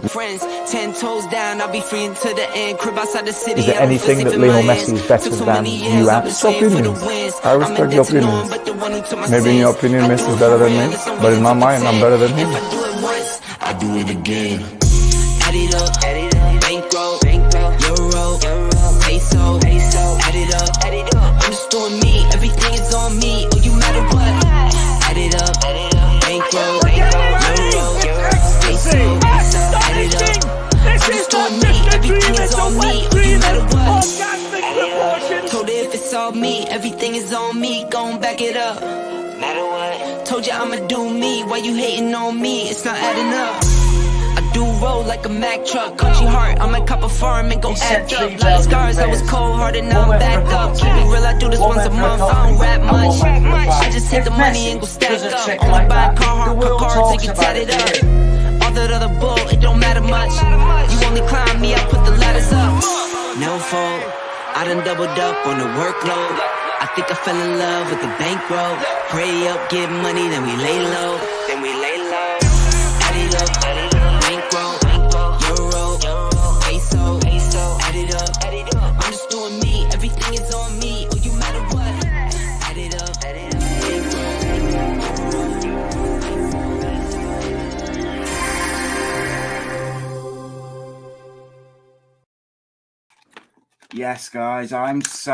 Friends, 10 toes down, I'll be free until the end. Crib outside the city. Is there anything that Lionel Messi is better than you at? It's opinions. I respect your opinions. Maybe in your opinion Messi is better than me, but in my mind I'm better than him. I do it again. Add it up, bankroll, euro, peso, add it up. I'm just doing me, everything is on me. Oh, you matter what? Add it up, bankroll, euro, peso, add it up. I'm just doing me, everything is on me. Oh, you matter what? Told her if it's all me, everything is on me. Gon' back it up. Matter what? Told you I'ma do me. Why you hating on me? It's not adding up. I do roll like a Mack truck. Country heart, I might cop a farm and go act up. Like scars, I was cold hearted, now I'm back up. Keep it real, I do this once a month. I don't rap much. I just hit the money and go stack up. Only buy car cards and get tatted up. All that other bull, it don't matter much. You only climb me, I put the ladders up. No fault, I done doubled up on the workload. I think I fell in love with the bankroll. Pray up, get money, then we lay low. Add it up, bankroll, euro, peso, add it up. I'm just doing me, everything is on me. Oh, you matter what? Add it up, Yes, guys, I'm Si.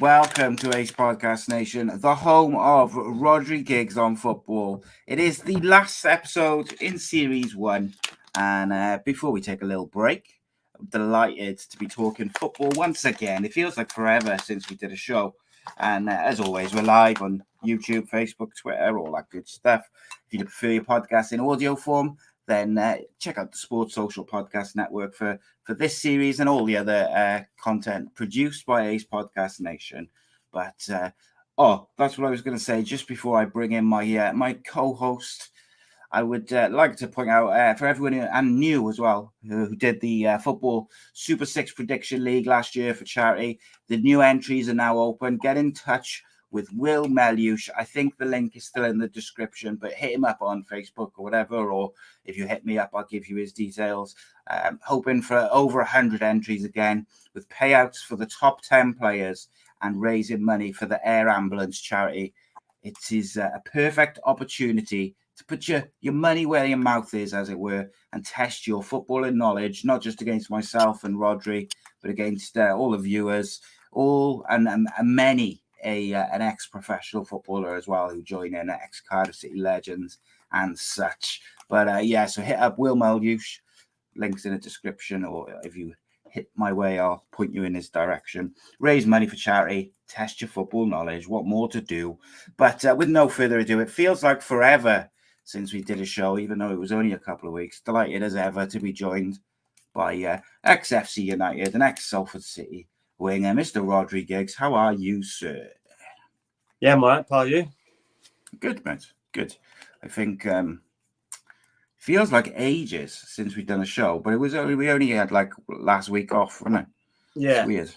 Welcome to Ace Podcast Nation, the home of Rhodri Giggs on football. It is the last episode in Series 1. And before we take a little break, I'm delighted to be talking football once again. It feels like forever since we did a show. And as always, we're live on YouTube, Facebook, Twitter, all that good stuff. If you prefer your podcast in audio form, then check out the Sports Social Podcast Network for this series and all the other content produced by Ace Podcast Nation. But, that's what I was going to say. Just before I bring in my co-host, I would like to point out for everyone and new as well, who did the Football Super 6 Prediction League last year for charity, the new entries are now open. Get in touch with Will Melush. I think the link is still in the description, but hit him up on Facebook or whatever, or if you hit me up, I'll give you his details. Hoping for over 100 entries again, with payouts for the top 10 players and raising money for the Air Ambulance charity. It is a perfect opportunity to put your money where your mouth is, as it were, and test your footballing knowledge, not just against myself and Rhodri, but against all the viewers, and many an ex-professional footballer as well who join in, ex-Cardiff City legends and such. But so hit up Will Melush, links in the description, or if you hit my way, I'll point you in his direction. Raise money for charity, test your football knowledge. What more to do? But with no further ado, it feels like forever since we did a show, even though it was only a couple of weeks. Delighted as ever to be joined by ex-FC United and ex-Salford City winger, Mr. Rhodri Giggs. How are you, sir? Yeah, I'm all right, pal. You? Good, mate. Good. I think feels like ages since we've done a show, but we only had like last week off, wasn't it? Yeah. It's weird.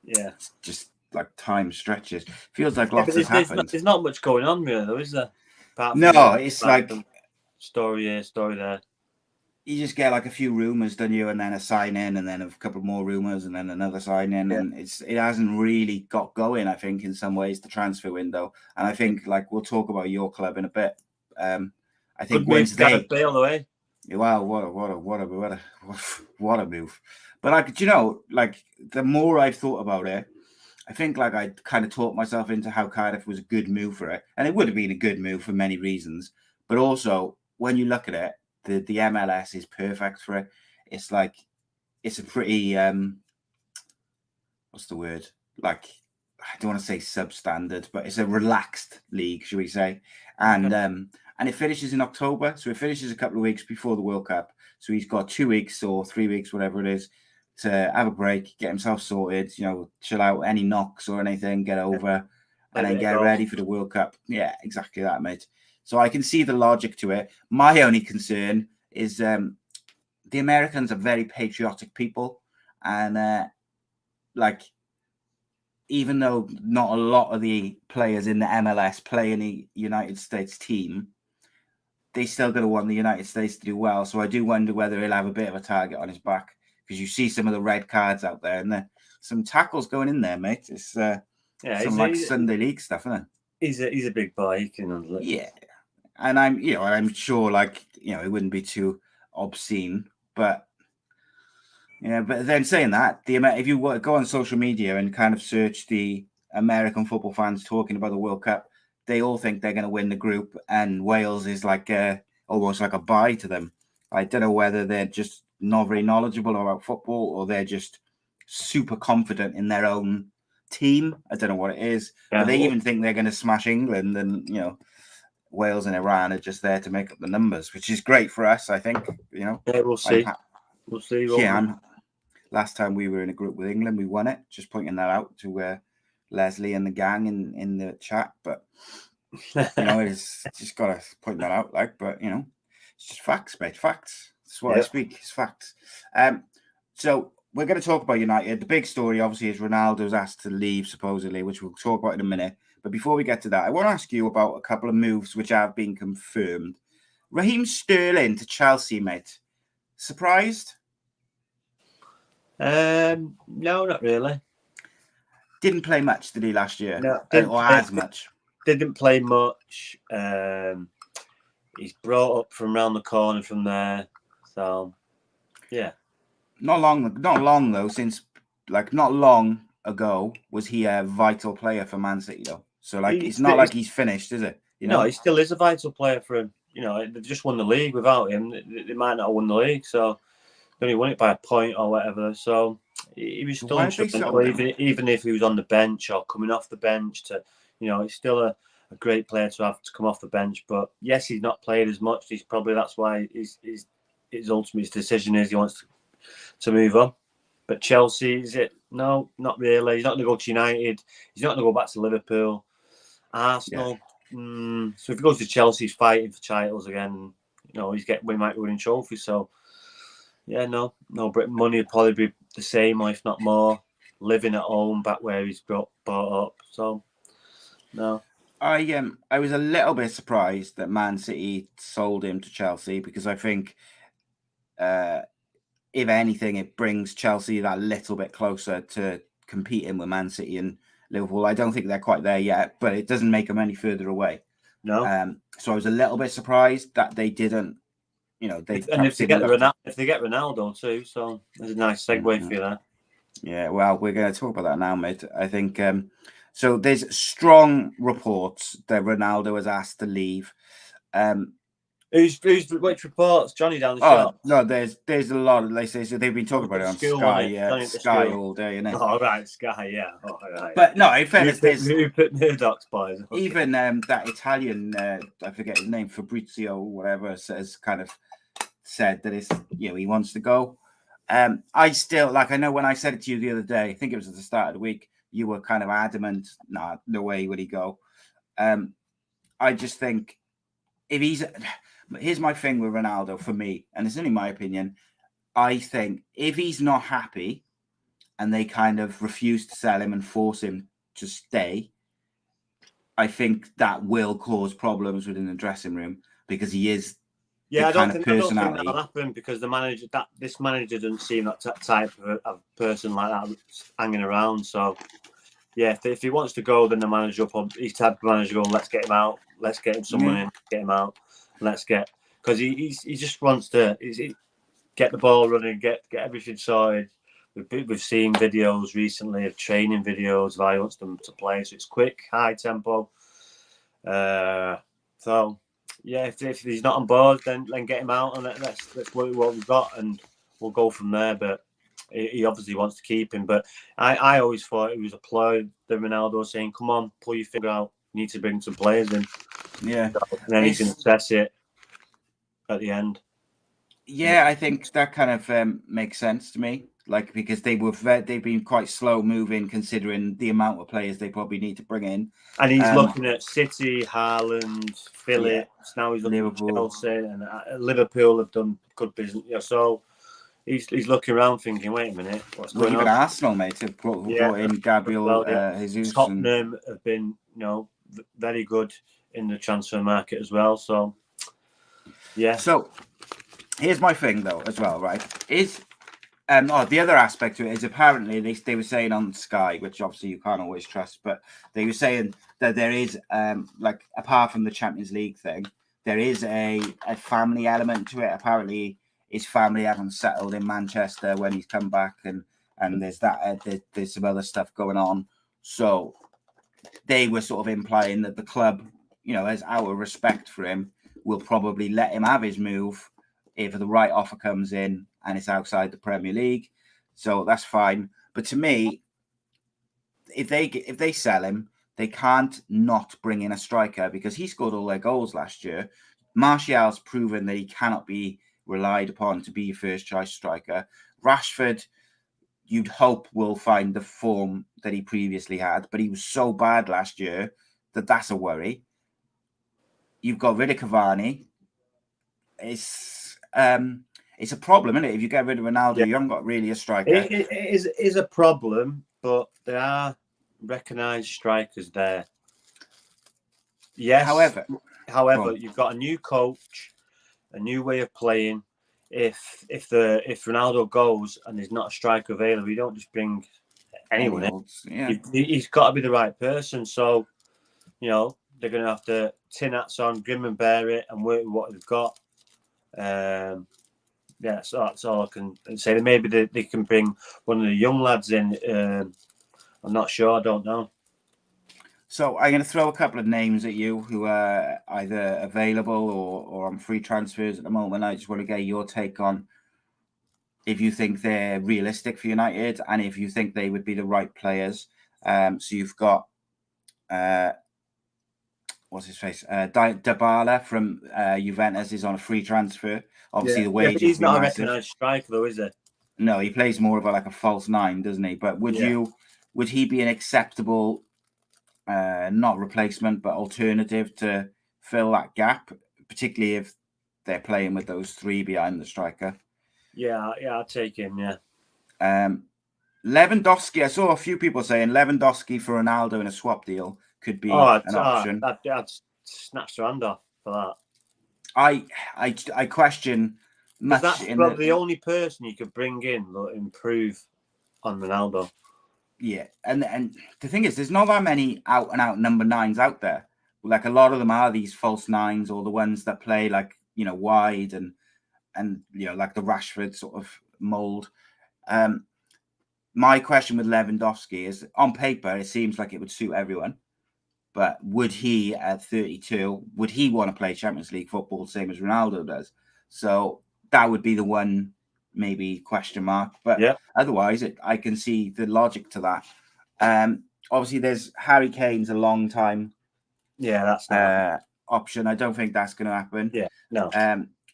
Yeah. It's just like time stretches. Feels like lots has happened. There's not much going on, really, though, is there? No, it's like story here, story there. You just get like a few rumours, don't you? And then a sign in, and then a couple more rumours, and then another sign in. Yeah. And it hasn't really got going, I think, in some ways, the transfer window. And I think like we'll talk about your club in a bit. I think Good Wednesday. Bail away. Wow, what a move! But like, do you know, like the more I've thought about it, I think like I kind of talked myself into how Cardiff was a good move for it, and it would have been a good move for many reasons. But also, when you look at it, the MLS is perfect for it. It's like it's a pretty what's the word? Like I don't want to say substandard, but it's a relaxed league, should we say? And it finishes in October, so it finishes a couple of weeks before the World Cup. So he's got 2 weeks or 3 weeks, whatever it is, to have a break, get himself sorted, chill out, any knocks or anything, get over, and then get ready for the World Cup. Yeah, exactly that, mate. So I can see the logic to it. My only concern is the Americans are very patriotic people, and even though not a lot of the players in the MLS play in the United States team, they still going to want the United States to do well. So I do wonder whether he'll have a bit of a target on his back, because you see some of the red cards out there, and some tackles going in there, mate. It's some Sunday League stuff, isn't it? He's a big boy. He can handle it. Yeah, and I'm sure, it wouldn't be too obscene, but. But then saying that, if you go on social media and kind of search the American football fans talking about the World Cup, they all think they're going to win the group, and Wales is almost like a bye to them. I don't know whether they're just not very knowledgeable about football, or they're just super confident in their own team. I don't know what it is, but they even think they're going to smash England, and Wales and Iran are just there to make up the numbers, which is great for us, I think. Yeah, we'll see. We'll see. Last time we were in a group with England, we won it. Just pointing that out to Leslie and the gang in the chat. But it's just got to point that out. But it's just facts, mate. Facts. That's what I speak. It's facts. So we're going to talk about United. The big story, obviously, is Ronaldo's asked to leave, supposedly, which we'll talk about in a minute. But before we get to that, I want to ask you about a couple of moves which have been confirmed. Raheem Sterling to Chelsea, mate. Surprised? No, not really. Didn't play much, did he, last year? No, as much. Didn't play much. He's brought up from around the corner from there. So, yeah. Not long though. Since not long ago was he a vital player for Man City though. So it's not like he's finished, is it? No, he still is a vital player for him. They've just won the league without him. They might not have won the league, so. They only won it by a point or whatever, so he was still even if he was on the bench or coming off the bench. He's still a great player to have to come off the bench. But yes, he's not played as much. That's why his ultimate decision is he wants to move on. But Chelsea, is it? No, not really. He's not going to go to United. He's not going to go back to Liverpool, Arsenal. Yeah. So if he goes to Chelsea, he's fighting for titles again. We might be winning trophies. So. Yeah, no. Money would probably be the same, or if not more. Living at home, back where he's brought up. So, no. I was a little bit surprised that Man City sold him to Chelsea, because I think, if anything, it brings Chelsea that little bit closer to competing with Man City and Liverpool. I don't think they're quite there yet, but it doesn't make them any further away. No. So I was a little bit surprised that they didn't. If they get Ronaldo too, so there's a nice segue for you there. Yeah, well, we're going to talk about that now, mate. I think so. There's strong reports that Ronaldo has asked to leave. Which reports? Johnny down the shop? No, there's a lot of, they say, so they've been talking about it on Sky, Sky all day, innit? Oh, right, Sky, yeah. Oh, right. But no, in fairness, who put Murdoch's boys? Okay. Even that Italian, I forget his name, Fabrizio, whatever, kind of said that it's, he wants to go. I still, I know when I said it to you the other day, I think it was at the start of the week, you were kind of adamant, nah, no way would he go. I just think here's my thing with Ronaldo for me, and it's only my opinion. I think if he's not happy and they kind of refuse to sell him and force him to stay, I think that will cause problems within the dressing room, because he is I don't think that'll happen, because this manager doesn't seem that type of person like that hanging around. So yeah, if he wants to go, then the manager he's type of manager going, let's get him out, let's get him someone in, get him out, because he just wants to get the ball running, get everything sorted. We've seen videos recently of training videos of how he wants them to play, so it's quick, high tempo. So. Yeah, if he's not on board, then get him out and let's work with what we've got, and we'll go from there. But he obviously wants to keep him. But I always thought it was a ploy that Ronaldo was saying, "Come on, pull your finger out. You need to bring some players in." Yeah, and then he can assess it at the end. Yeah, I think that kind of makes sense to me. Because they've been quite slow moving, considering the amount of players they probably need to bring in. And he's looking at City, Haaland, Phillips. Yeah. Now he's looking at Chelsea, and Liverpool have done good business. So he's looking around, thinking, "Wait a minute, what's going on?" Even Arsenal, mate, have brought in Gabriel Jesus. Tottenham have been, very good in the transfer market as well. So Yeah. So here's my thing, though, as well, right? The other aspect to it is apparently they were saying on Sky, which obviously you can't always trust, but they were saying that there is, like, apart from the Champions League thing, there is a family element to it. Apparently, his family haven't settled in Manchester when he's come back, and there's that there's some other stuff going on. So they were sort of implying that the club, as our respect for him, will probably let him have his move if the right offer comes in and it's outside the Premier League. So that's fine. But to me, if they sell him, they can't not bring in a striker because he scored all their goals last year. Martial's proven that he cannot be relied upon to be your first choice striker. Rashford, you'd hope, will find the form that he previously had, but he was so bad last year that that's a worry. You've got rid of Cavani. It's a problem, isn't it? If you get rid of Ronaldo, you haven't got really a striker. It is a problem, but there are recognised strikers there. Yes. However, you've got a new coach, a new way of playing. If Ronaldo goes and there's not a striker available, you don't just bring anyone in. Yeah. He's got to be the right person. So, they're going to have to tin hats on, grim and bear it, and work with what they've got. So that's all I can say. Maybe they can bring one of the young lads in. I'm not sure. I don't know. So I'm going to throw a couple of names at you who are either available or on free transfers at the moment. I just want to get your take on if you think they're realistic for United and if you think they would be the right players. So you've got what's his face? Dybala from Juventus is on a free transfer. Obviously, the wages. But he's not a recognised striker, though, is he? No, he plays more of a false nine, doesn't he? But would he be an acceptable, not replacement, but alternative to fill that gap, particularly if they're playing with those three behind the striker? Yeah, I'll take him. Yeah. Lewandowski. I saw a few people saying Lewandowski for Ronaldo in a swap deal could be an option. I'd snatch their hand off for that. I question much. That's probably the only person you could bring in that improve on Ronaldo. Yeah, and the thing is, there's not that many out and out number nines out there. Like a lot of them are these false nines or the ones that play wide and like the Rashford sort of mold. My question with Lewandowski is, on paper, it seems like it would suit everyone. But would he, at 32, would he want to play Champions League football the same as Ronaldo does? So that would be the one maybe question mark. But otherwise, I can see the logic to that. Obviously, there's Harry Kane's a long time that's option. I don't think that's going to happen. Yeah, no.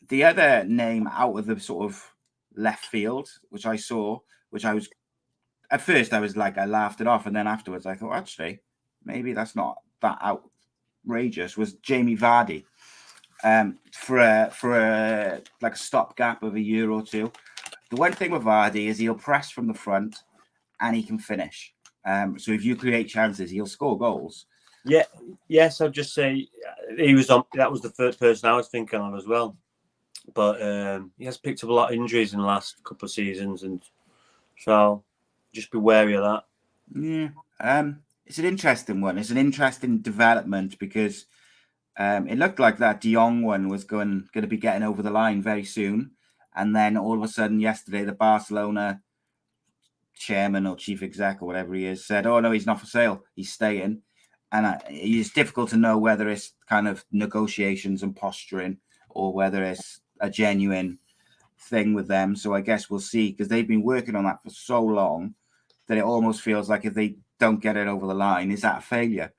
The other name out of the sort of left field, which I saw, which I was, at first I was like, I laughed it off. And then afterwards I thought, actually, maybe that's not that outrageous, was Jamie Vardy for a stopgap of a year or two. The one thing with Vardy is he'll press from the front and he can finish. So if you create chances, he'll score goals. Yeah, yes, I'd just say he was on. That was the first person I was thinking of as well. But he has picked up a lot of injuries in the last couple of seasons, and so just be wary of that. Yeah, it's an interesting one. It's an interesting development because it looked like that De Jong one was going to be getting over the line very soon, and then all of a sudden yesterday, the Barcelona chairman or chief exec or whatever he is said, "Oh no, he's not for sale. He's staying." And it's difficult to know whether it's kind of negotiations and posturing or whether it's a genuine thing with them. So I guess we'll see, because they've been working on that for so long that it almost feels like if they don't get it over the line, is that a failure?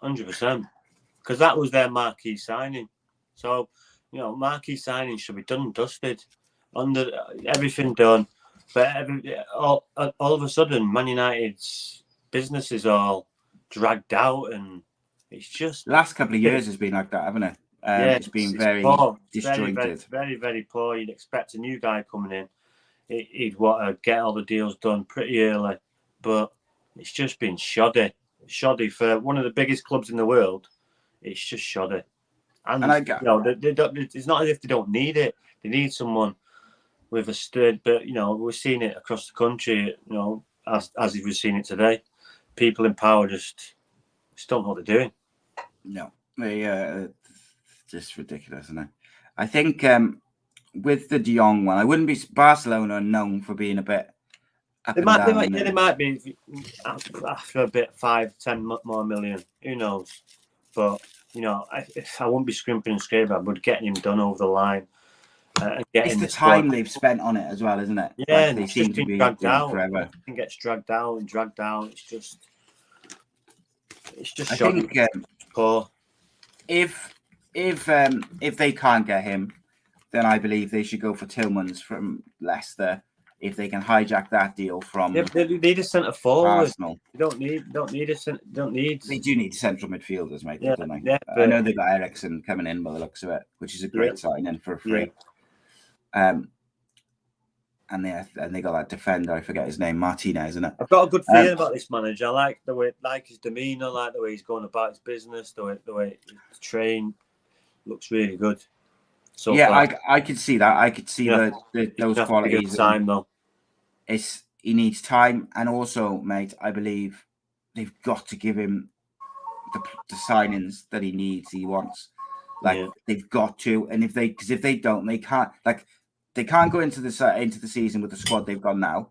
100%. Because that was their marquee signing. So, marquee signing should be done and dusted. Under everything done. But all of a sudden, Man United's business is all dragged out, and it's just last couple of years has been like that, haven't it? It's been very disjointed, very, very, very poor. You'd expect a new guy coming in, he'd want to get all the deals done pretty early, but it's just been shoddy for one of the biggest clubs in the world. It's just shoddy. And it's not as if they don't need it. They need someone with a stud. But we're seeing it across the country. As we've seen it today, people in power just don't know what they're doing. No, they just ridiculous, isn't it? I think with the De Jong one, I wouldn't be Barcelona are known for being a bit. They might be after a bit 5-10 more million. Who knows? But I wouldn't be scrimping and scraping. But getting him done over the line. It's the time they've spent on it as well, isn't it? Yeah, they seem to be dragged out forever. It gets dragged out and dragged down. It's just. I think poor. If they can't get him, then I believe they should go for Tillmans from Leicester. If they can hijack that deal from, they need a centre forward. Arsenal. They don't need a centre. They do need central midfielders, mate. Yeah, don't they? Yeah, I know they've got Ericsson coming in by the looks of it, which is a great signing for free. Yeah. And they got that defender. I forget his name, Martinez, isn't it? I've got a good feeling about this manager. I like the way, his demeanour, like the way he's going about his business, the way he's trained. Looks really good. So I could see that. I could see those qualities. Time though. He needs time, and also, mate, I believe they've got to give him the signings that he needs, he wants. They've got to, and if they don't, they can't. They can't go into the season with the squad they've got now.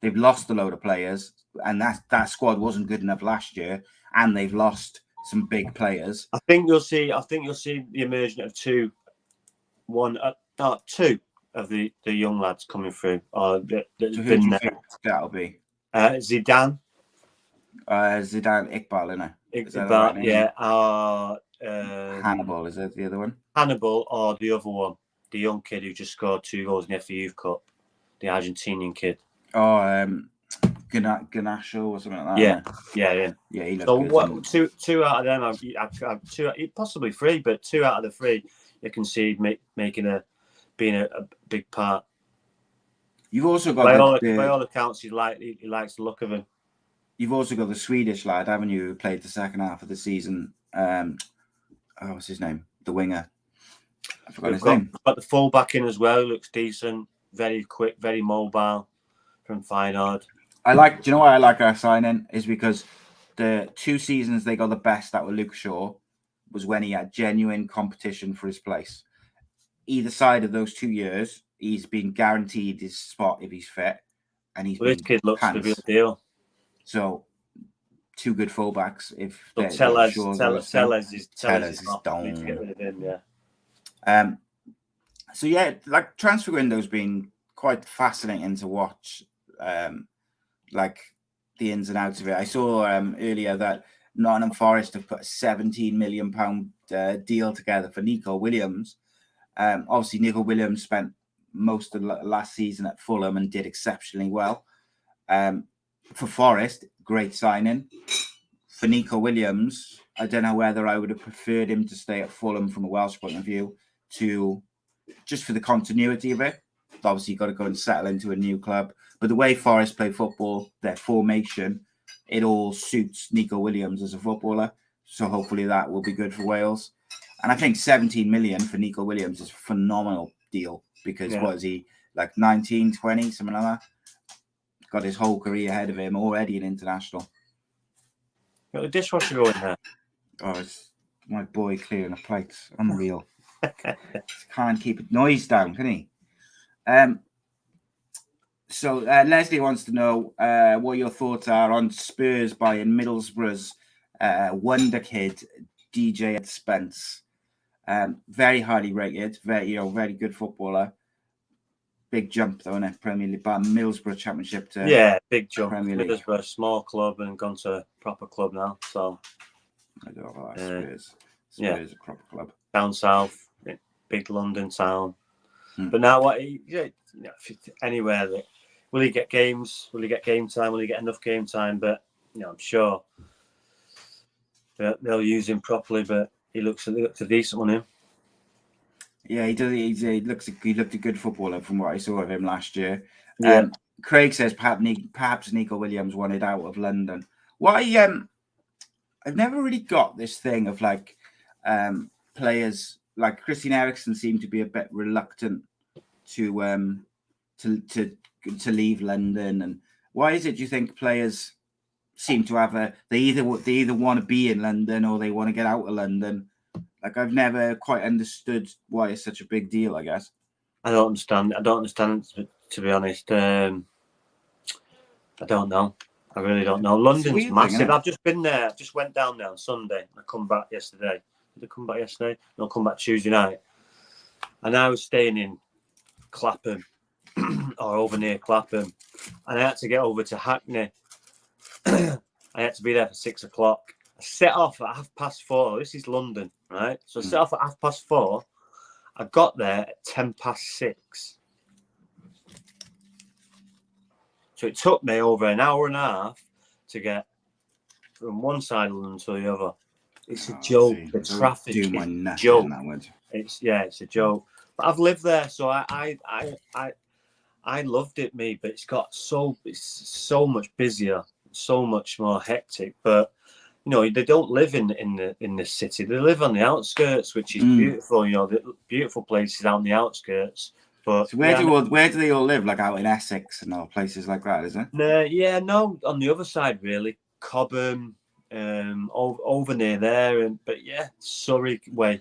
They've lost a load of players, and that squad wasn't good enough last year, and they've lost some big players. I think you'll see the emergence of two of the young lads coming through. So who do you think that'll be? Zidane. Zidane Iqbal, isn't it? Iqbal, right, yeah. Hannibal, is it the other one? Hannibal, or the other one, the young kid who just scored 2 goals in the FA Youth Cup, the Argentinian kid. Oh, Ganacho or something like that. Yeah. He looked good. Two out of them, I've two, possibly 3, but 2 out of the 3 you can see being a big part. You've also got by all accounts, he likes the look of him. You've also got the Swedish lad, haven't you, who played the second half of the season? What's his name? The winger. I forgot his name. Got the fullback in as well. Looks decent. Very quick. Very mobile. From Feyenoord. Do you know why I like our signing? Is because the 2 seasons they got the best out of Luke Shaw was when he had genuine competition for his place. Either side of those 2 years, he's been guaranteed his spot if he's fit, and this kid looks the real deal. So, 2 good fullbacks. If Tellez is done. Need to get rid of him, yeah. So yeah, transfer window's been quite fascinating to watch. The ins and outs of it. I saw earlier that Nottingham Forest have put a £17 million deal together for Nico Williams. Obviously, Nico Williams spent most of last season at Fulham and did exceptionally well. For Forest, great signing. For Nico Williams, I don't know whether I would have preferred him to stay at Fulham from a Welsh point of view, just for the continuity of it. Obviously, you've got to go and settle into a new club. But the way Forest play football, their formation, it all suits Nico Williams as a footballer. So hopefully that will be good for Wales. And I think 17 million for Nico Williams is a phenomenal deal because what is he, 19, 20, something like that? Got his whole career ahead of him, already an international. Got the dishwasher going there. Oh, it's my boy clearing the plates. Unreal. Can't keep it noise down, can he? So Leslie wants to know what your thoughts are on Spurs buying Middlesbrough's wonder kid DJ Spence. Very highly rated, very good footballer. Big jump though, isn't it? Premier League, Middlesbrough Championship to big jump. Premier League. Middlesbrough, small club, and gone to a proper club now. So I don't know about Spurs. Spurs a proper club down south, big London town. But now anywhere that will he get games? Will he get game time? Will he get enough game time? But I'm sure they'll use him properly. But he looks a decent one. Yeah, he does. He looked a good footballer from what I saw of him last year. Yeah. Craig says perhaps Nico Williams wanted out of London. Why? I've never really got this thing of players like Christian Eriksen seem to be a bit reluctant to leave London? And why is it, do you think, players seem to have they either want to be in London or they want to get out of London? Like, I've never quite understood why it's such a big deal, I guess. I don't understand, to be honest. I don't know. I really don't know. London's massive. I've just been there. I just went down there on Sunday. I come back yesterday. Did I come back yesterday? No, come back Tuesday night. And I was staying in Clapham or over near Clapham. And I had to get over to Hackney. I had to be there for 6 o'clock. I set off at 4:30. This is London, right? So I set off at 4:30. I got there at 6:10. So it took me over an hour and a half to get from one side of London to the other. It's a joke. The traffic is a joke. It's a joke. But I've lived there, so I loved it, but it's so much busier, so much more hectic. But you know, they don't live in the city. They live on the outskirts, which is beautiful. You know, the beautiful places out on the outskirts. But so where do they all live? Like out in Essex and all places like that, is it? No, on the other side really, Cobham, over near there, but Surrey way.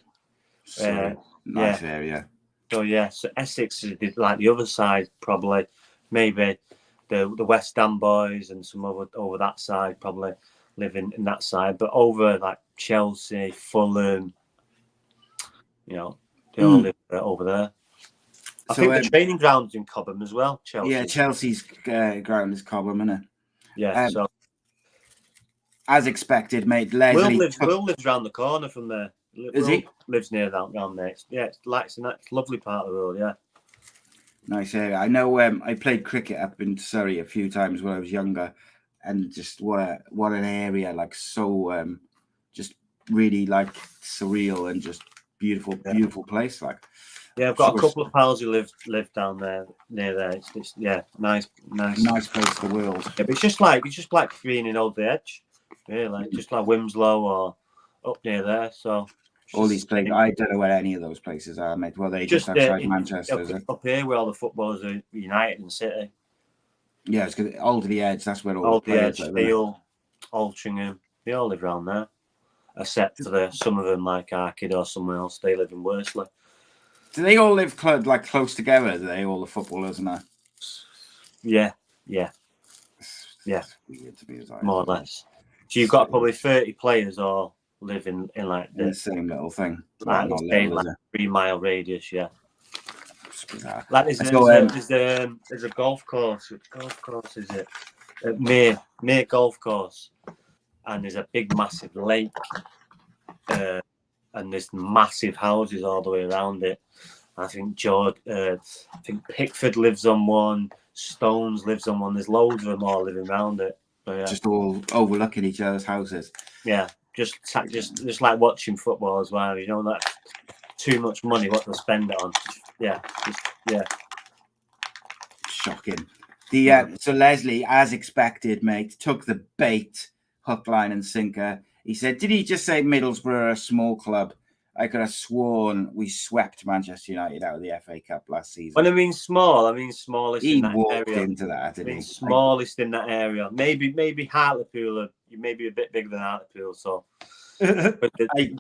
Nice area. So Essex is like the other side, probably. Maybe the West Ham boys and some over that side probably live in that side, but over like Chelsea, Fulham, you know, they all live over there. I think the training ground's in Cobham as well. Chelsea. Yeah, Chelsea's ground is Cobham, isn't it? Yeah. So as expected, mate. Leslie Will lives around the corner from there. Is he? Lives near around there. It's in that lovely part of the world. Yeah. Nice area. I know. I played cricket up in Surrey a few times when I was younger, and just what an area, like so, just really like surreal and just beautiful place. Like, yeah, I've got a couple of pals who live down there near there. It's nice place of the world. Yeah, but it's just like being in Old the Edge, really, just like Wimslow or up near there. So all these places, I don't know where any of those places are, mate. Well, they just outside Manchester. Up here where all the footballers are United and City. Yeah, it's good. Old the Edge. That's where all the Edge, Steel, Altrincham. They all live around there, except for some of them like Arcade or somewhere else. They live in Worsley. Do they all live close together? Do they, all the footballers and that? Yeah. It's weird to be more or less. So you've got probably 30 players all live in like the same little thing, like 3-mile radius. Yeah. Like there's a golf course. Which golf course is it? Mere Golf Course, and there's a big massive lake, and there's massive houses all the way around it. I think Pickford lives on one, Stones lives on one. There's loads of them all living around it. But, just all overlooking each other's houses. Yeah, just like watching football as well. You know, that too much money, what they'll spend it on. Yeah. Shocking. So Leslie, as expected, mate, took the bait, hook, line, and sinker. He said, "Did he just say Middlesbrough are a small club? I could have sworn we swept Manchester United out of the FA Cup last season." When I mean smallest he in that walked area. Into that, didn't he? Smallest in that area. Maybe Hartlepool. Maybe a bit bigger than Hartlepool. So, but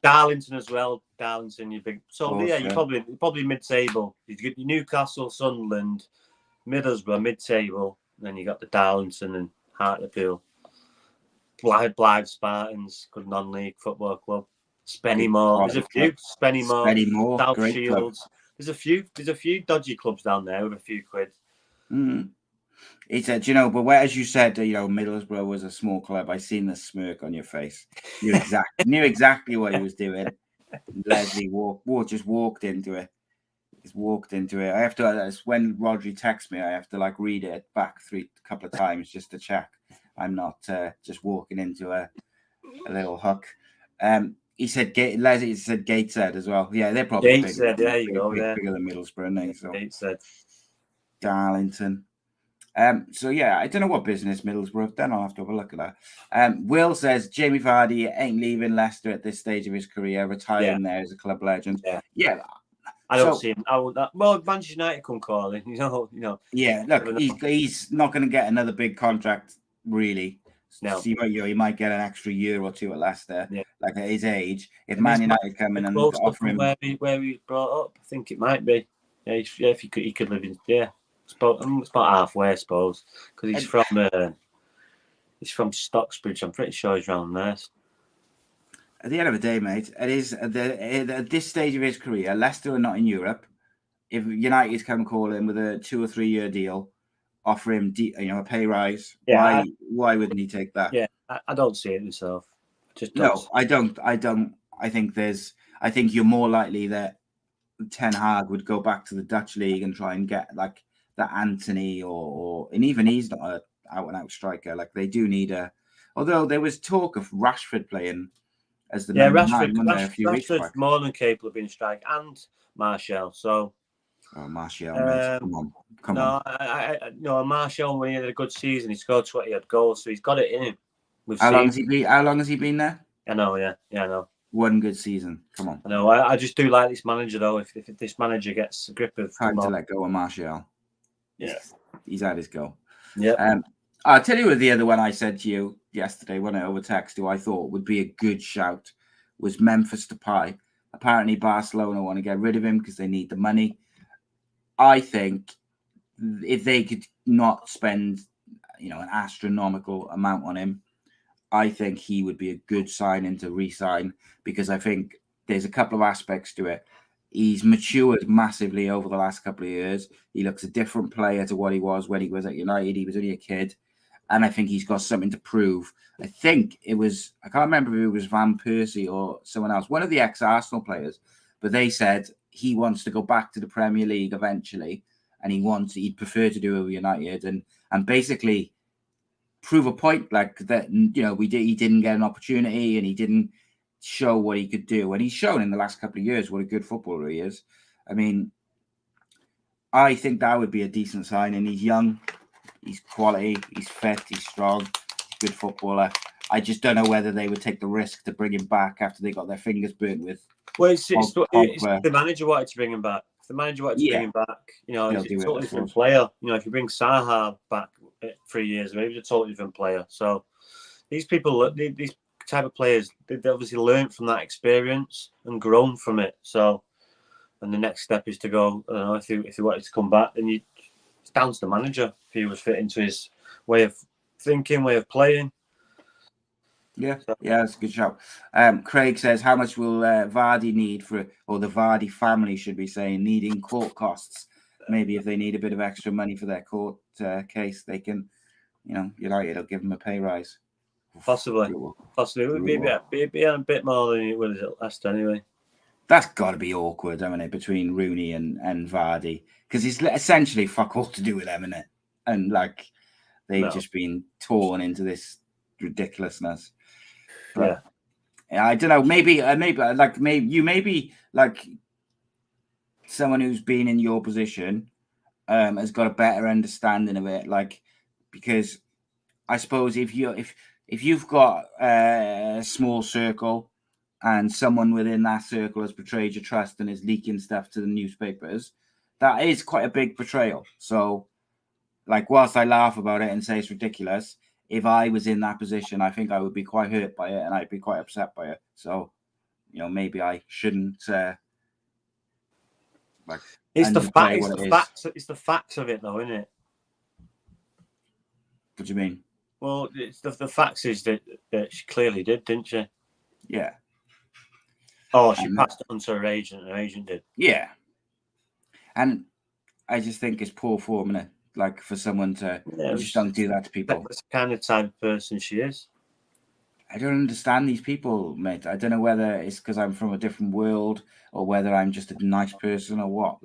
Darlington as well. Darlington, you're big. So you're probably mid-table. You get Newcastle, Sunderland, Middlesbrough, mid-table. Then you got the Darlington and Hartlepool. Blythe Spartans, good non-league football club. Spennymoor, there's a few. Spennymoor, South Shields. Club. There's a few dodgy clubs down there with a few quid. He said, but as you said, Middlesbrough was a small club. I seen the smirk on your face. You knew exactly what he was doing. Leslie just walked into it. Just walked into it. I have to. When Rhodri texts me, I have to read it back a couple of times just to check I'm not just walking into a little hook. He said Leslie said Gateshead as well. Yeah, they're probably Gateshead. There you go. Bigger than Middlesbrough, aren't they? So Gateshead. Darlington. So yeah, I don't know what business Middlesbrough have done. I'll have to have a look at that. Will says Jamie Vardy ain't leaving Leicester at this stage of his career, retiring there as a club legend. Yeah. I don't see him. Well, Manchester United come calling. You know. Yeah, look, he's not going to get another big contract, really. No. So he might get an extra year or two at Leicester, like at his age. If Man United come in and close offer him where he brought up, I think it might be. Yeah, if he could live in. Yeah, it's about halfway, I suppose, because he's from Stocksbridge. I'm pretty sure he's around there. At the end of the day, mate, it is at this stage of his career. Leicester are not in Europe. If United come call him with a 2 or 3 year deal, offer him a pay rise, why wouldn't he take that? Yeah, I don't see it myself. I don't. I think you're more likely that Ten Hag would go back to the Dutch league and try and get like that Anthony and even he's not a out and out striker. Like they do need although there was talk of Rashford playing as the number 9 a few weeks back. Rashford's more than capable of being a striker, and Martial. So Martial, mate, come on. No, Martial, when he had a good season, he scored 20 odd goals, so he's got it in him. How long has he been there? I know, I know. One good season. Come on. I know. I just do like this manager, though. If this manager gets a grip of... Time to let go of Martial. Yeah. He's had his go. Yeah. I'll tell you the other one I said to you yesterday when I over text, who I thought would be a good shout, was Memphis Depay. Apparently, Barcelona want to get rid of him because they need the money. I think if they could not spend, an astronomical amount on him, I think he would be a good signing to re-sign, because I think there's a couple of aspects to it. He's matured massively over the last couple of years. He looks a different player to what he was when he was at United. He was only a kid. And I think he's got something to prove. I think I can't remember if it was Van Persie or someone else, one of the ex-Arsenal players, but they said he wants to go back to the Premier League eventually, and he'd prefer to do it with United and basically prove a point like that. He didn't get an opportunity and he didn't show what he could do, and he's shown in the last couple of years what a good footballer he is. I mean, I think that would be a decent signing. He's young, he's quality, he's fit, he's strong, good footballer. I just don't know whether they would take the risk to bring him back after they got their fingers burnt with. Well, it's the manager wanted to bring him back. If the manager wanted to bring him back, it's a totally different player. If you bring Saha back 3 years, maybe he's a totally different player. So these people, these type of players, they've obviously learned from that experience and grown from it. So, and the next step is to go. I don't know, if he wanted to come back, then it's down to the manager if he was fit into his way of thinking, way of playing. Yeah, that's a good shout. Craig says, how much will Vardy need or the Vardy family should be saying, needing court costs? Maybe if they need a bit of extra money for their court case, they can, United will give them a pay rise. Possibly. It would be a bit more than it was at last anyway. That's got to be awkward, hasn't it, between Rooney and Vardy? Because it's essentially fuck all to do with them, isn't it? And they've just been torn into this ridiculousness. But, I don't know. Maybe someone who's been in your position has got a better understanding of it. Because I suppose if you've got a small circle and someone within that circle has betrayed your trust and is leaking stuff to the newspapers, that is quite a big betrayal. So, whilst I laugh about it and say it's ridiculous, if I was in that position, I think I would be quite hurt by it and I'd be quite upset by it. So, maybe I shouldn't. It's the facts of it, though, isn't it? What do you mean? Well, it's the facts is that she clearly did, didn't she? Yeah. Oh, she passed it on to her agent, and her agent did. Yeah. And I just think it's poor form, isn't it? For someone to just don't do that to people. That's the kind of type of person she is. I don't understand these people, mate. I don't know whether it's because I'm from a different world or whether I'm just a nice person or what.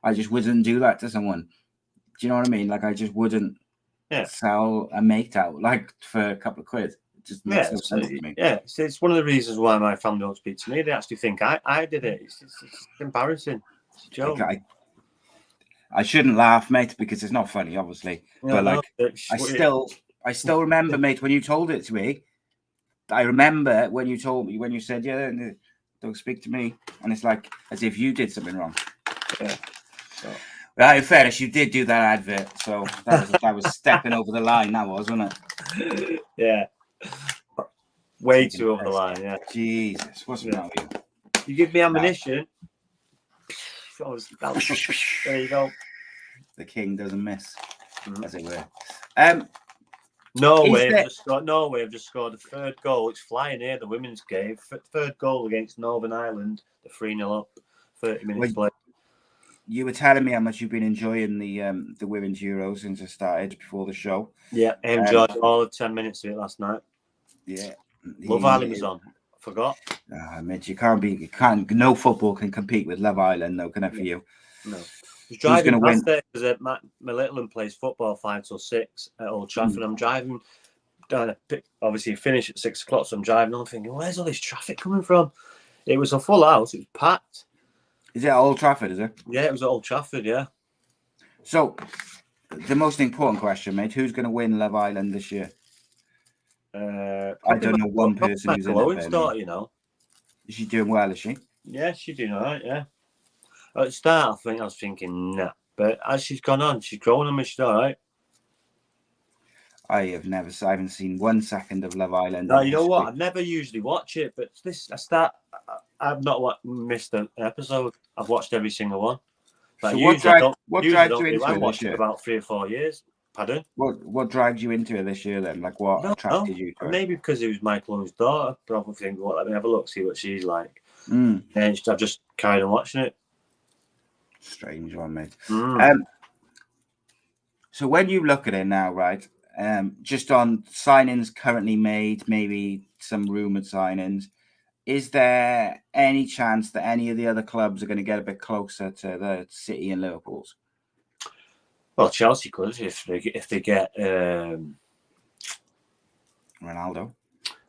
I just wouldn't do that to someone. Do you know what I mean? I just wouldn't sell a mate out for a couple of quid. It just makes no sense to me. Yeah, it's one of the reasons why my family don't speak to me. They actually think I did it. It's embarrassing. It's a joke. I shouldn't laugh, mate, because it's not funny, obviously. Yeah, but like, I still remember, mate, when you told it to me. I remember when you told me, when you said, "Yeah, don't speak to me," and it's like as if you did something wrong. Yeah. So. Well, in fairness, you did do that advert, so that was stepping over the line. That was, wasn't it? Yeah. Way Taking too over the line. Yeah. Jesus, what's wrong with you? You give me ammunition. There you go. The king doesn't miss, as it were. Norway have just scored the third goal. It's flying here, the women's game. Third goal against Northern Ireland. The 3-0 up, 30 minutes later. You were telling me how much you've been enjoying the women's Euros since it started before the show. Yeah, I enjoyed all of 10 minutes of it last night. Yeah. Love Island was on. I forgot. Mitch, no football can compete with Love Island, though, can it, for you? No. I was driving past there because my little one plays football 5 till 6 at Old Trafford. I'm driving down obviously finish at 6 o'clock, so I'm driving on thinking, where's all this traffic coming from? It was a full house, it was packed. Is it at Old Trafford, is it? Yeah, it was at Old Trafford, yeah. So, the most important question, mate, who's going to win Love Island this year? I don't know one person who's in it. Daughter, you know. Is she doing well, is she? Yeah, she's doing all right, yeah. At the start, I was thinking, nah. But as she's gone on, she's grown on me, she's all right. I haven't seen 1 second of Love Island. No, you know what? I never usually watch it, but I've not missed an episode. I've watched every single one. Like, so what dragged you into it this year? About 3 or 4 years. Pardon? What dragged you into it this year then? Like what attracted you to it? Maybe because it was Michael Owen's daughter. Probably think, well, let me have a look, see what she's like. And I've just carried on watching it. Strange one, mate. So when you look at it now, right? Just on signings currently made, maybe some rumored signings. Is there any chance that any of the other clubs are going to get a bit closer to the City and Liverpool's? Well, Chelsea could if they get Ronaldo,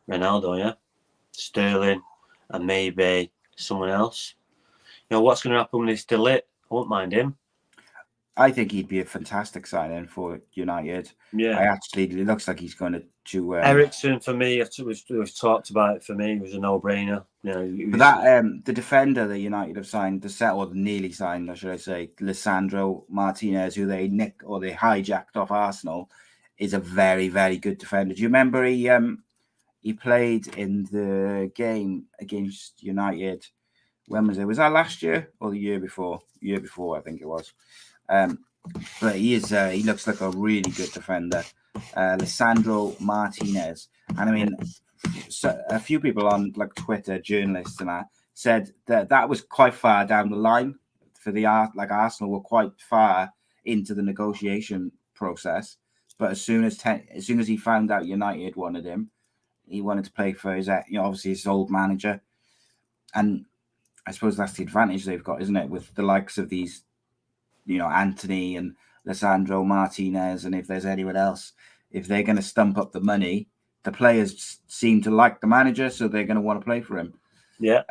yeah, Sterling, and maybe someone else. You know what's going to happen when he's still lit? I won't mind him. I think he'd be a fantastic signing for United. Yeah, it looks like he's going to. Ericsson for me, we've talked about it. For me, it was a no-brainer. You know, but that the defender that United have signed, nearly signed, or should I say, Lisandro Martinez, who they hijacked off Arsenal, is a very, very good defender. Do you remember he played in the game against United? When was it? Was that last year or the year before? Year before, I think it was. But he looks like a really good defender, Lisandro Martinez. And I mean, so a few people on like Twitter, journalists and that, said that was quite far down the line for Arsenal were quite far into the negotiation process. But as soon as he found out United wanted him, he wanted to play for his obviously his old manager, and I suppose that's the advantage they've got, isn't it, with the likes of these. Anthony and Lisandro Martinez, and if there's anyone else, if they're going to stump up the money, the players seem to like the manager, so they're going to want to play for him. Yeah.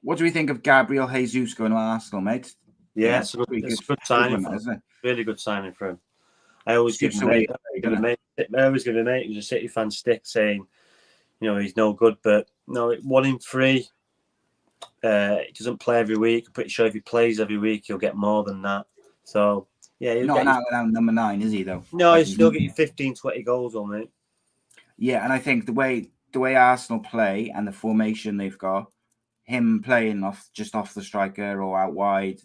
What do we think of Gabriel Jesus going to Arsenal, mate? Yeah, it's a good signing. Isn't it? Really good signing for him. I always give him a mate who's a City fan stick saying, he's no good, but no, 1 in 3. He doesn't play every week. I'm pretty sure if he plays every week, he'll get more than that. So, yeah. He'll not now number 9, is he, though? No, he'll still get you 15, 20 goals on it. Yeah, and I think the way Arsenal play and the formation they've got, him playing off the striker or out wide,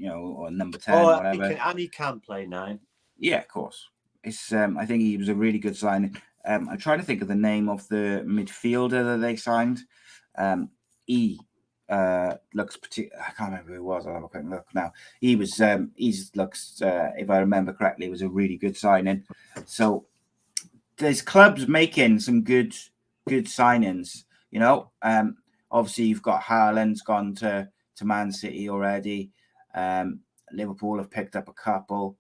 or number 10, whatever. He can play 9. Yeah, of course. It's. I think he was a really good signing. I'm trying to think of the name of the midfielder that they signed. Looks particular. I can't remember who it was. I'll have a quick look now. He was. Looks. If I remember correctly, it was a really good signing. So there's clubs making some good signings. Obviously you've got Haaland's gone to Man City already. Liverpool have picked up a couple.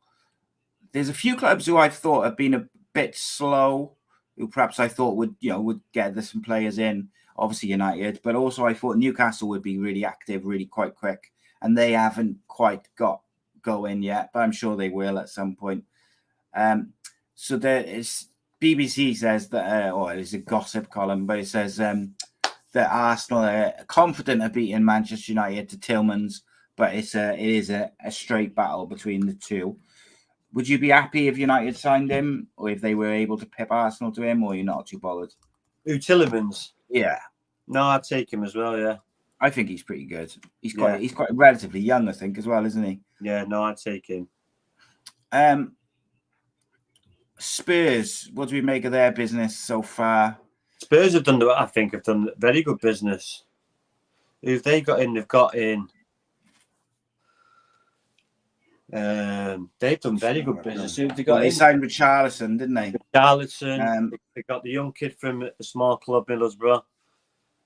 There's a few clubs who I thought have been a bit slow, who perhaps I thought would get some players in. Obviously United, but also I thought Newcastle would be really active, really quite quick, and they haven't quite got going yet, but I'm sure they will at some point. So there is BBC says that, or it's a gossip column, but it says that Arsenal are confident of beating Manchester United to Tillman's, but it is a straight battle between the two. Would you be happy if United signed him, or if they were able to pip Arsenal to him, or you're not too bothered? Who, Tillemans? Yeah. No, I'd take him as well, yeah. I think he's pretty good. He's quite relatively young, I think, as well, isn't he? Yeah, no, I'd take him. Spurs, what do we make of their business so far? Spurs have done very good business. If they got in, they've done very good business. They signed Richarlison, didn't they? Richarlison. They got the young kid from a small club, Middlesbrough.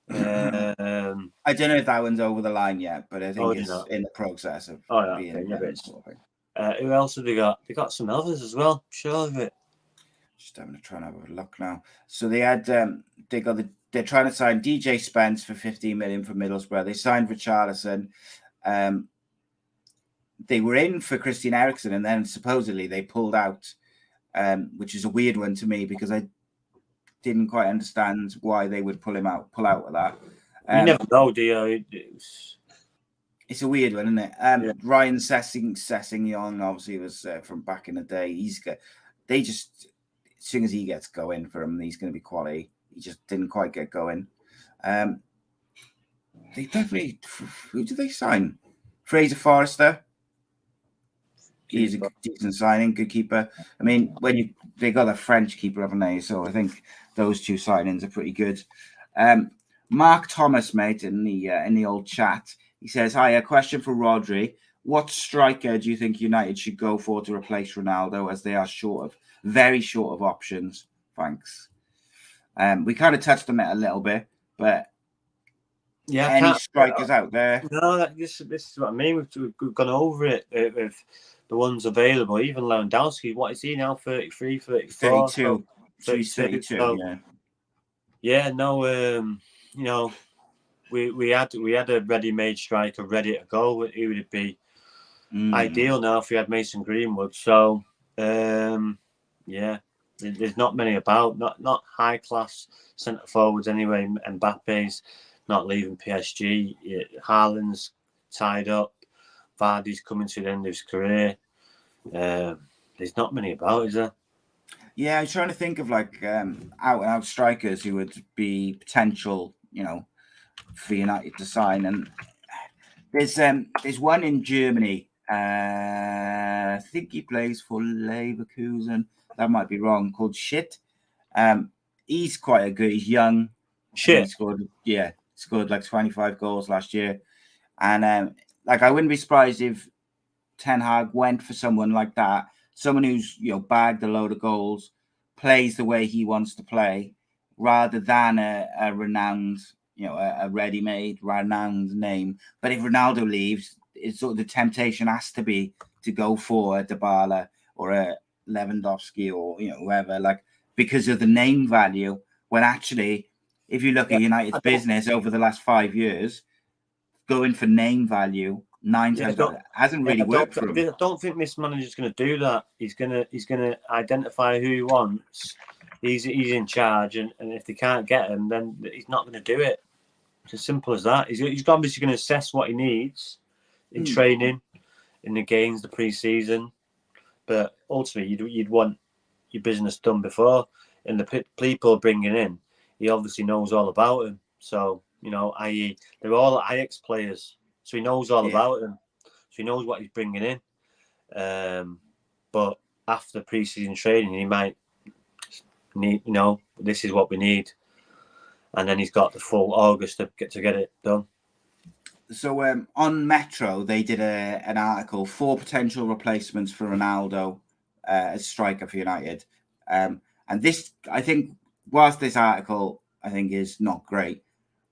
I don't know if that one's over the line yet, but I think it's in the process of being. Who else have they got? They got some others as well. I'm sure of it. Just having to try and have a look now. So they had they're trying to sign DJ Spence for 15 million from Middlesbrough. They signed Richarlison. They were in for Christian Eriksen, and then supposedly they pulled out, which is a weird one to me because I didn't quite understand why they would pull out of that. You never know, do you? It's a weird one, isn't it? Ryan Sessegnon obviously was from back in the day. As soon as he gets going for him, he's going to be quality. He just didn't quite get going. They definitely. Who did they sign? Fraser Forrester. He's a decent signing, good keeper. I mean, they got a French keeper, haven't they? So I think those two signings are pretty good. Mark Thomas, mate, in the old chat, he says, "Hi, a question for Rhodri. What striker do you think United should go for to replace Ronaldo, as they are very short of options? Thanks." We kind of touched on it a little bit, but any strikers out there? No, this is what I mean. We've gone over it with the ones available. Even Lewandowski, what is he now? 33, 34? 32. 32, so, yeah. Yeah, no, we had a ready-made striker ready to go. Who would it be? Ideal now if we had Mason Greenwood. So, yeah, there's not many about. Not high-class centre forwards anyway. Mbappe's not leaving PSG. Haaland's tied up. Vardy's coming to the end of his career. There's not many about, is there? Yeah, I'm trying to think of out-and-out strikers who would be potential, for United to sign. And there's one in Germany. I think he plays for Leverkusen. That might be wrong. Called Shit. He's quite a good. He's young. Shit. He scored like 25 goals last year. And I wouldn't be surprised if Ten Hag went for someone like that. Someone who's bagged a load of goals, plays the way he wants to play, rather than a renowned, a ready-made, renowned name. But if Ronaldo leaves, it's sort of the temptation has to be to go for a Dybala or a Lewandowski or whoever, because of the name value. When actually, if you look at United's business over the last 5 years, going for name value 9 times hasn't really worked for him. I don't think this manager's going to do that. He's going to identify who he wants. He's in charge, and if they can't get him, then he's not going to do it. It's as simple as that. He's obviously going to assess what he needs in training, in the games, the pre-season. But ultimately, you'd want your business done before. And the people bringing in, he obviously knows all about them. So, i.e., they're all Ajax players. So he knows all about them. So he knows what he's bringing in. But after pre-season training, he might need, this is what we need. And then he's got the full August to get it done. So on Metro, they did an article, 4 potential replacements for Ronaldo as striker for United. And this, I think, whilst this article, I think, is not great,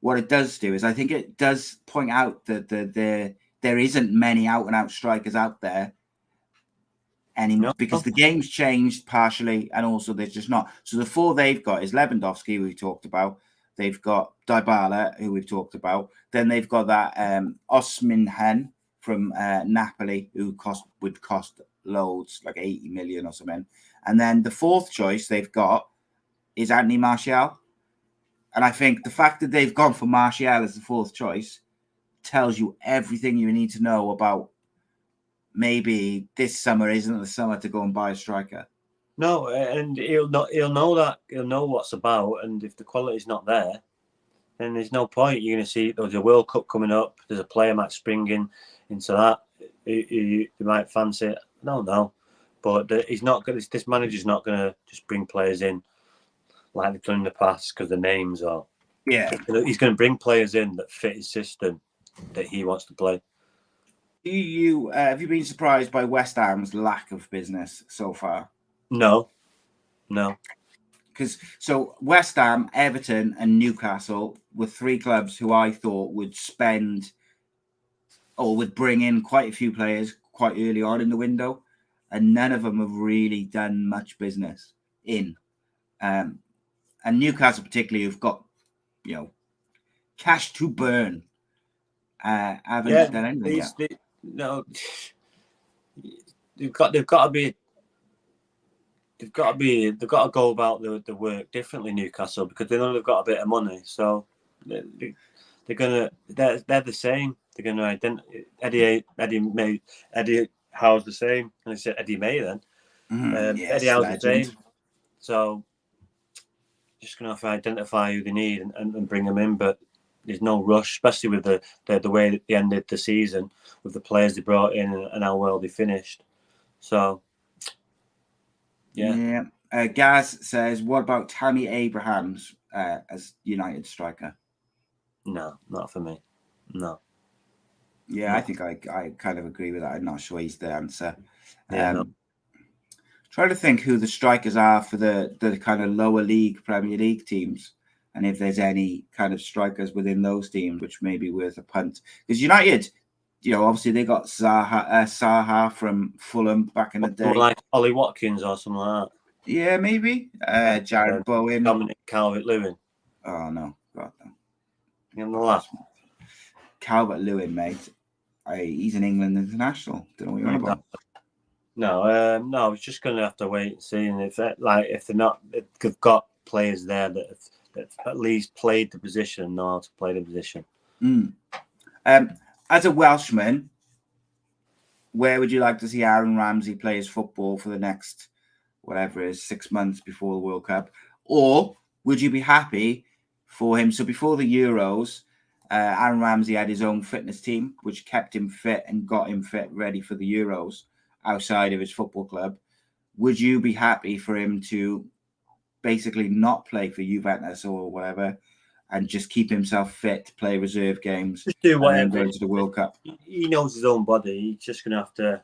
what it does do is I think it does point out that there isn't many out-and-out strikers out there anymore because the game's changed partially, and also there's just not. So the 4 they've got is Lewandowski, who we talked about. They've got Dybala, who we've talked about. Then they've got that Osman Hen from Napoli, who would cost loads, like 80 million or something. And then the fourth choice they've got is Anthony Martial. And I think the fact that they've gone for Martial as the fourth choice tells you everything you need to know about maybe this summer isn't the summer to go and buy a striker. No, and he'll know that. He'll know what's about. And if the quality's not there, then there's no point. You're going to see there's a World Cup coming up. There's a player might spring into that. You might fancy it. I don't know. But he's not going. This manager's not going to just bring players in like they've done in the past because the names are. Yeah. He's going to bring players in that fit his system that he wants to play. Have you been surprised by West Ham's lack of business so far? No. Because West Ham, Everton, and Newcastle were three clubs who I thought would spend or would bring in quite a few players quite early on in the window, and none of them have really done much business in. And Newcastle particularly, who've got cash to burn, haven't done anything yet. They've got to go about the work differently, Newcastle, because they know they've got a bit of money. So they're the same. They're gonna Eddie Howe's the same, and I said Eddie May then. Yes, Eddie Howe's legend. the same. So just gonna have to identify who they need and bring them in, but there's no rush, especially with the way that they ended the season with the players they brought in and how well they finished. So. Yeah. Gaz says, what about Tammy Abrahams as United striker? No, not for me. No. Yeah, no. I think I kind of agree with that. I'm not sure he's the answer. No. Trying to think who the strikers are for the kind of lower league Premier League teams, and if there's any kind of strikers within those teams which may be worth a punt. Because United, obviously they got Zaha from Fulham back in the day. Like Ollie Watkins or something like that. Yeah, maybe. Jared Bowen. Dominic Calvert-Lewin. Oh, no. God, no. You're on the last. Calvert-Lewin, mate. He's an England international. Don't know what you're on about. No, I was just going to have to wait and see. And if they've got players there that have at least played the position, know how to play the position. As a Welshman, where would you like to see Aaron Ramsey play his football for the next, whatever it is, 6 months before the World Cup? Or would you be happy for him? So before the Euros, Aaron Ramsey had his own fitness team, which kept him fit and got him fit ready for the Euros outside of his football club. Would you be happy for him to basically not play for Juventus or whatever and just keep himself fit, play reserve games, just do whatever, and then go to the World Cup? He knows his own body. He's just going to have to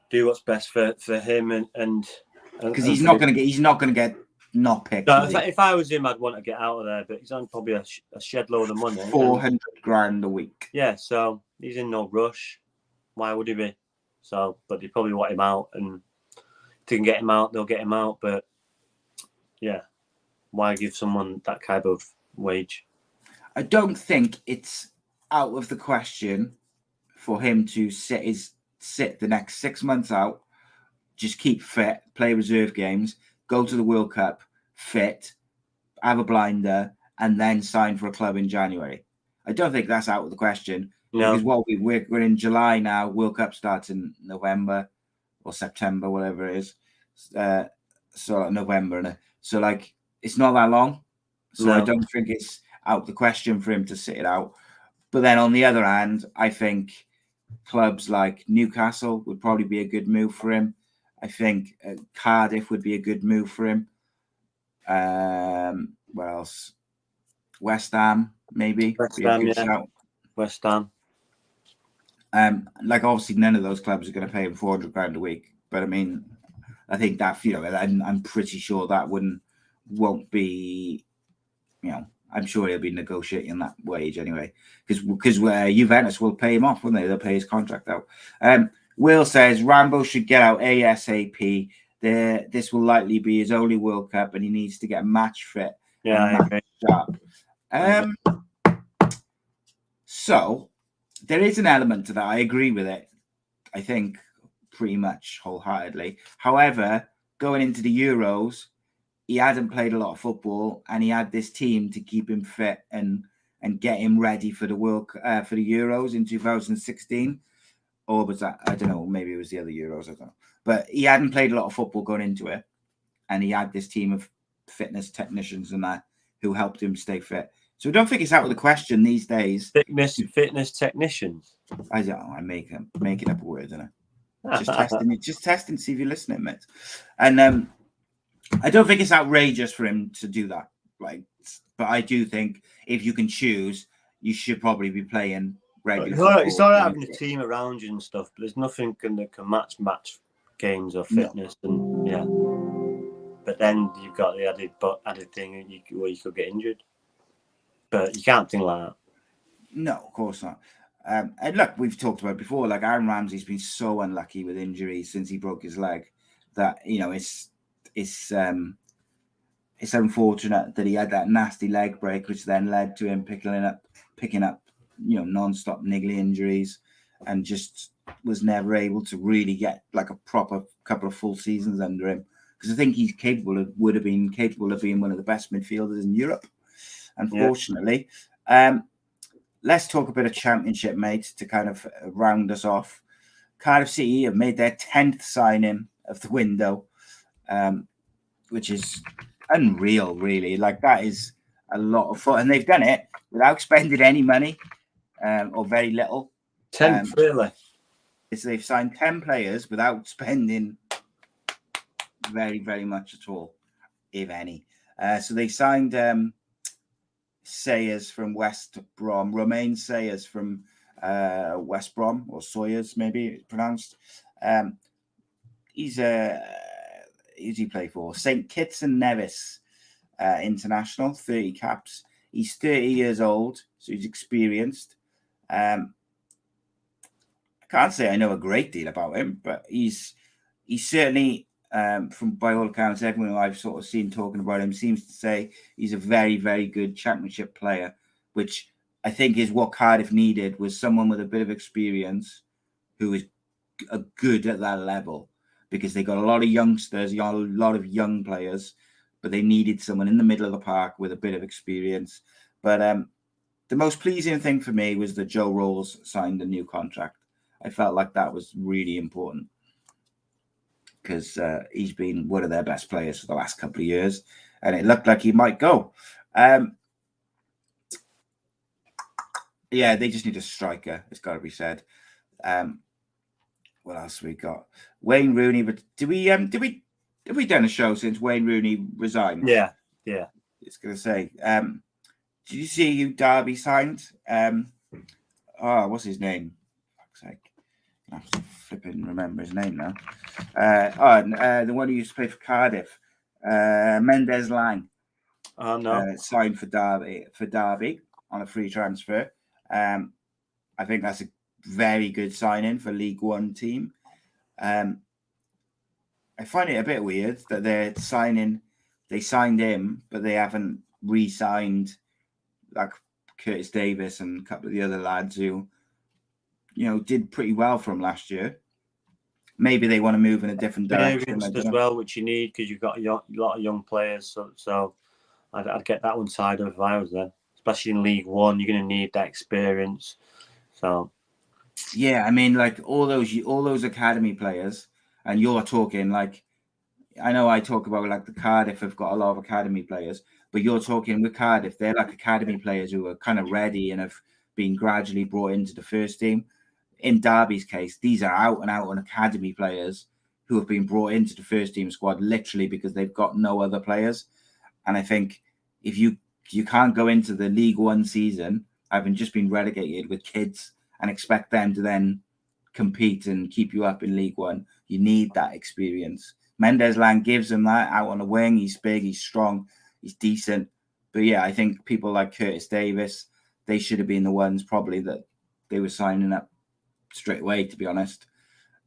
do what's best for him and because he's not going to get not picked. No, if I was him, I'd want to get out of there. But he's on probably a shed load of money, $400,000 a week. Yeah, so he's in no rush. Why would he be? So, but they probably want him out, and if they can get him out, they'll get him out. But yeah, why give someone that kind of wage? I don't think it's out of the question for him to sit the next 6 months out, just keep fit, play reserve games, go to the World Cup, fit, have a blinder, and then sign for a club in January. I don't think that's out of the question. No. Because we're in July now. World Cup starts in November or September, whatever it is. So November. So it's not that long. So no. I don't think it's out of the question for him to sit it out. But then on the other hand, I think clubs like Newcastle would probably be a good move for him. I think Cardiff would be a good move for him. What else? West Ham, maybe. West Ham, yeah. West Ham. Obviously none of those clubs are going to pay him $400,000 a week. But I mean, I think that, I'm pretty sure that won't be, I'm sure he'll be negotiating that wage anyway. Because Juventus will pay him off, won't they? They'll pay his contract out. Will says Rambo should get out ASAP. This will likely be his only World Cup, and he needs to get match fit. Yeah, I agree. Sharp. So there is an element to that. I agree with it. I think pretty much wholeheartedly. However, going into the Euros, he hadn't played a lot of football, and he had this team to keep him fit and get him ready for the for the Euros in 2016. Or was that, I don't know, maybe it was the other Euros, I don't know. But he hadn't played a lot of football going into it, and he had this team of fitness technicians and that who helped him stay fit. So I don't think it's out of the question these days. Fitness technicians. I don't know. I'm making up a word, don't I? Just testing, see if you're listening, mate. And I don't think it's outrageous for him to do that. Like, but I do think if you can choose, you should probably be playing regular. It's all right having a team around you and stuff, but there's nothing that can match games or fitness, and yeah. But then you've got the added thing where you could get injured. But you can't think like that. No, of course not. And look, we've talked about it before. Like Aaron Ramsey's been so unlucky with injuries since he broke his leg that it's unfortunate that he had that nasty leg break, which then led to him picking up non-stop niggly injuries, and just was never able to really get like a proper couple of full seasons under him. Because I think he's would have been capable of being one of the best midfielders in Europe. Unfortunately, let's talk a bit of Championship, mate, to kind of round us off. Cardiff A.C.E have made their 10th signing of the window, which is unreal, really. Like, that is a lot of fun, and they've done it without spending any money or very little. 10, really? They've signed 10 players without spending very, very much at all, if any. So they signed Sayers from West Brom, Romain Sayers from West Brom, or Sawyers, maybe it's pronounced. Who's he play for? St. Kitts and Nevis international, 30 caps. He's 30 years old, so he's experienced. I can't say I know a great deal about him, but he's certainly, from by all accounts, everyone I've sort of seen talking about him seems to say he's a very, very good Championship player, which I think is what Cardiff needed, was someone with a bit of experience who is good at that level, because they got a lot of youngsters, a lot of young players, but they needed someone in the middle of the park with a bit of experience. But the most pleasing thing for me was that Joe Rolls signed a new contract. I felt like that was really important, because he's been one of their best players for the last couple of years, and it looked like he might go. Yeah, they just need a striker. It's got to be said. What else we got? Wayne Rooney. But have we done a show since Wayne Rooney resigned? Yeah. It's going to say. Did you see who Derby signed? What's his name? Fuck's sake. I have to flipping remember his name now. The one who used to play for Cardiff, Mendes Lang. Oh no, signed for Derby on a free transfer. I think that's a very good signing for League One team. I find it a bit weird that they signed him, but they haven't re-signed like Curtis Davis and a couple of the other lads who, did pretty well from last year. Maybe they want to move in a different direction as well, which you need, because you've got a lot of young players. So I'd get that one side if I was there, especially in League One. You're going to need that experience. So yeah, I mean, like all those academy players, and you're talking like, I know I talk about like the Cardiff have got a lot of academy players, but you're talking with Cardiff, they're like academy players who are kind of ready and have been gradually brought into the first team. In Derby's case, these are out and out on academy players who have been brought into the first team squad literally because they've got no other players. And I think if you can't go into the League One season having just been relegated with kids and expect them to then compete and keep you up in League One, you need that experience. Mendes Lang gives them that out on the wing. He's big, he's strong, he's decent. But yeah, I think people like Curtis Davis, they should have been the ones probably that they were signing up straight away, to be honest.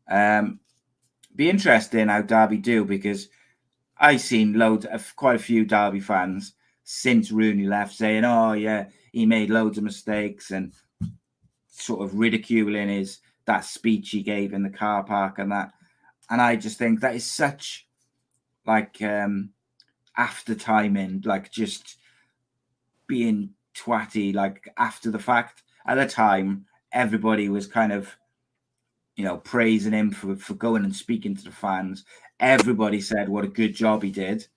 Be interesting how Derby do, because I've seen quite a few Derby fans since Rooney left saying, oh yeah, he made loads of mistakes and sort of ridiculing that speech he gave in the car park and that. And I just think that is such like after timing, like just being twatty, like after the fact. At the time, everybody was kind of, praising him for going and speaking to the fans. Everybody said what a good job he did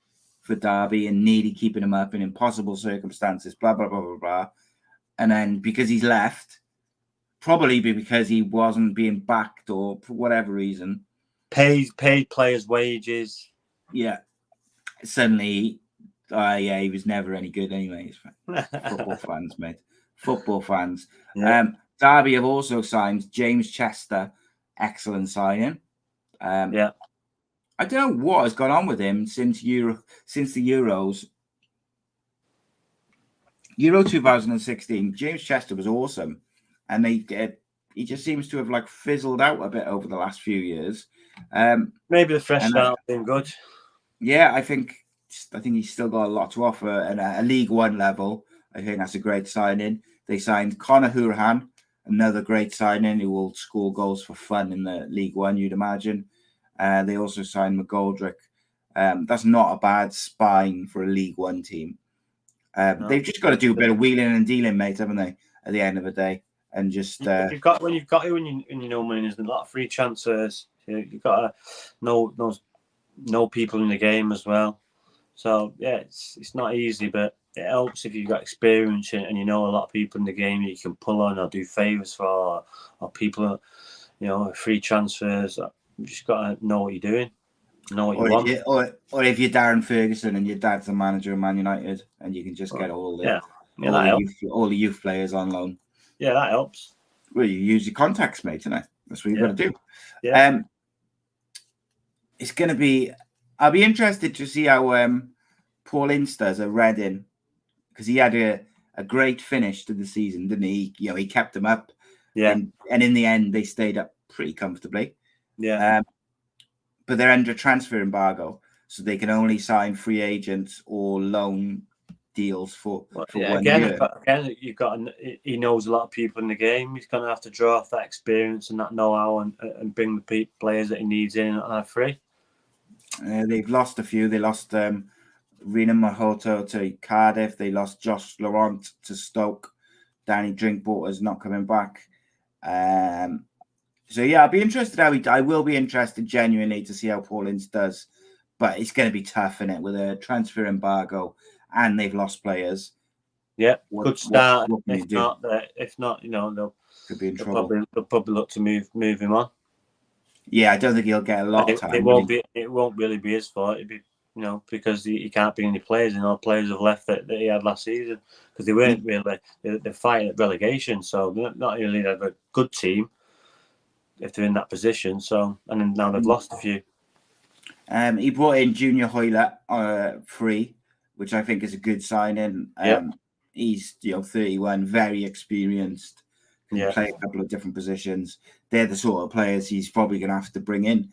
for Derby and nearly keeping him up in impossible circumstances, blah, blah, blah, blah, blah. And then because he's left, probably because he wasn't being backed or for whatever reason. Paid players' wages. Yeah. Suddenly, he was never any good anyway. Football fans, mate. Football fans. Yeah. Derby have also signed James Chester. Excellent signing. Yeah. I don't know what has gone on with him since the Euros. Euro 2016, James Chester was awesome. And he just seems to have like fizzled out a bit over the last few years. Maybe the fresh start been good. Yeah, I think he's still got a lot to offer at a League One level. I think that's a great signing. They signed Conor Hourihane, another great signing who will score goals for fun in the League One, you'd imagine. They also signed McGoldrick. That's not a bad spine for a League One team. No. They've just got to do a bit of wheeling and dealing, mate, haven't they? At the end of the day, and just when you know money, there's a lot of free transfers. You've got to know people in the game as well. So yeah, it's not easy, but it helps if you've got experience and you know a lot of people in the game you can pull on or do favours for, or people, free transfers. You just got to know what you're doing. Know what you want. Or if you're Darren Ferguson and your dad's the manager of Man United, and you can just get all the youth players on loan. Yeah, that helps. Well, you use your contacts, mate, isn't it? That's what you've got to do. Yeah. It's going to be. I'll be interested to see how Paul Ince does at Reading, because he had a great finish to the season, didn't he? He kept them up. Yeah. And in the end, they stayed up pretty comfortably. Yeah. But they're under transfer embargo, so they can only sign free agents or loan deals for 1 year. Again, he knows a lot of people in the game. He's going to have to draw off that experience and that know-how and bring the players that he needs in and are free. They've lost a few. They lost Rina Mahoto to Cardiff. They lost Josh Laurent to Stoke. Danny Drinkwater's not coming back. So yeah, I'll be interested I will be interested genuinely to see how Paul Ince does, but it's going to be tough, isn't it, with a transfer embargo and they've lost players. Yeah, good start. If not, they'll could be in trouble. They'll probably look to move him on. Yeah, I don't think he'll get a lot of time. It won't really be his fault. It'd be because he can't bring any players, and all players have left that he had last season because they weren't really they're fighting at relegation, so they're not really a good team if they're in that position. So, and then now they've lost a few. He brought in Junior Hoylett free, which I think is a good signing. He's 31, very experienced, can play a couple of different positions. They're the sort of players he's probably going to have to bring in.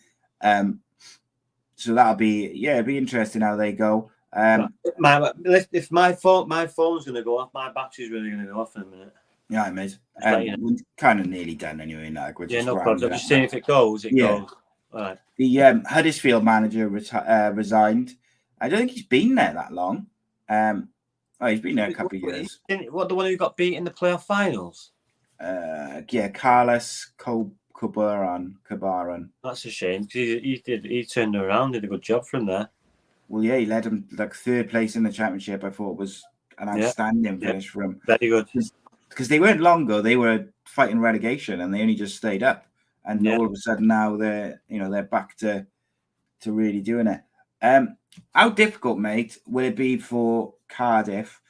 So that'll be it'll be interesting how they go. If my phone's going to go off, my battery's really going to go off in a minute. Yeah, mate. We're kind of nearly done anyway. No problem. I'm just saying if it goes, it goes. All right. The Huddersfield manager resigned. I don't think he's been there that long. He's been there a couple of years. What, the one who got beat in the playoff finals? Carlos Cabaran. That's a shame because he turned around, did a good job from there. Well, yeah, he led him like third place in the championship. I thought was an outstanding finish for him. Very good. Because they weren't long ago, they were fighting relegation and they only just stayed up. And all of a sudden now they're back to really doing it. How difficult, mate, will it be for Cardiff?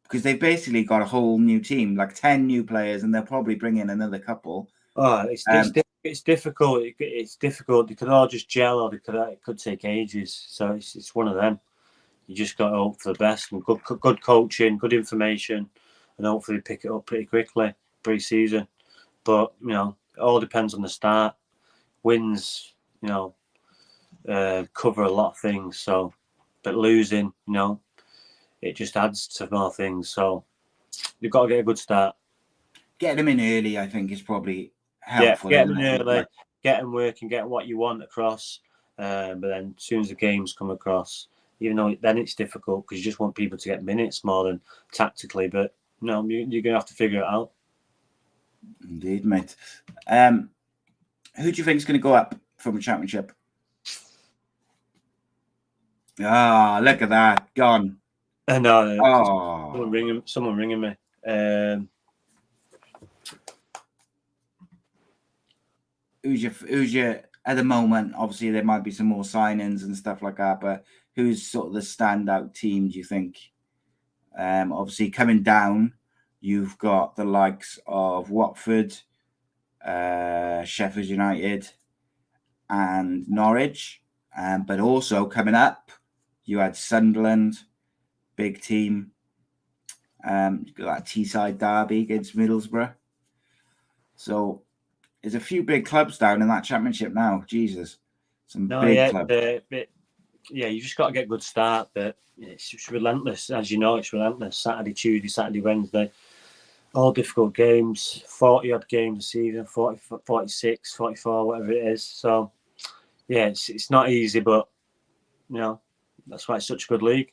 Because they've basically got a whole new team, like 10 new players, and they'll probably bring in another couple. Oh, it's difficult. It's difficult. They could all just gel, or it could take ages. So it's one of them. You just got to hope for the best and good coaching, good information, and hopefully pick it up pretty quickly pre-season. But it all depends on the start. Wins, cover a lot of things. So, but losing, it just adds to more things. So you've got to get a good start. getting him in early, I think, is probably helpful. Yeah, get him in early, get him working, get what you want across. But then as soon as the games come across, even though then it's difficult because you just want people to get minutes more than tactically. But no, you're going to have to figure it out. Indeed, mate. Who do you think is going to go up from the Championship? Ah, look at that. Gone. No, oh. Someone ringing me. Who's your at the moment? Obviously, there might be some more signings and stuff like that, but who's sort of the standout team? Do you think? Obviously, coming down, you've got the likes of Watford, Sheffield United, and Norwich. But also coming up, you had Sunderland, big team. You got that Teesside derby against Middlesbrough. So there's a few big clubs down in that Championship now. Jesus, some big clubs. You just got to get a good start. But it's relentless, as you know. It's relentless. Saturday, Tuesday, Saturday, Wednesday. All difficult games. 40-odd games a season. 40, 46, 44, whatever it is. So, yeah, it's not easy, but, that's why it's such a good league.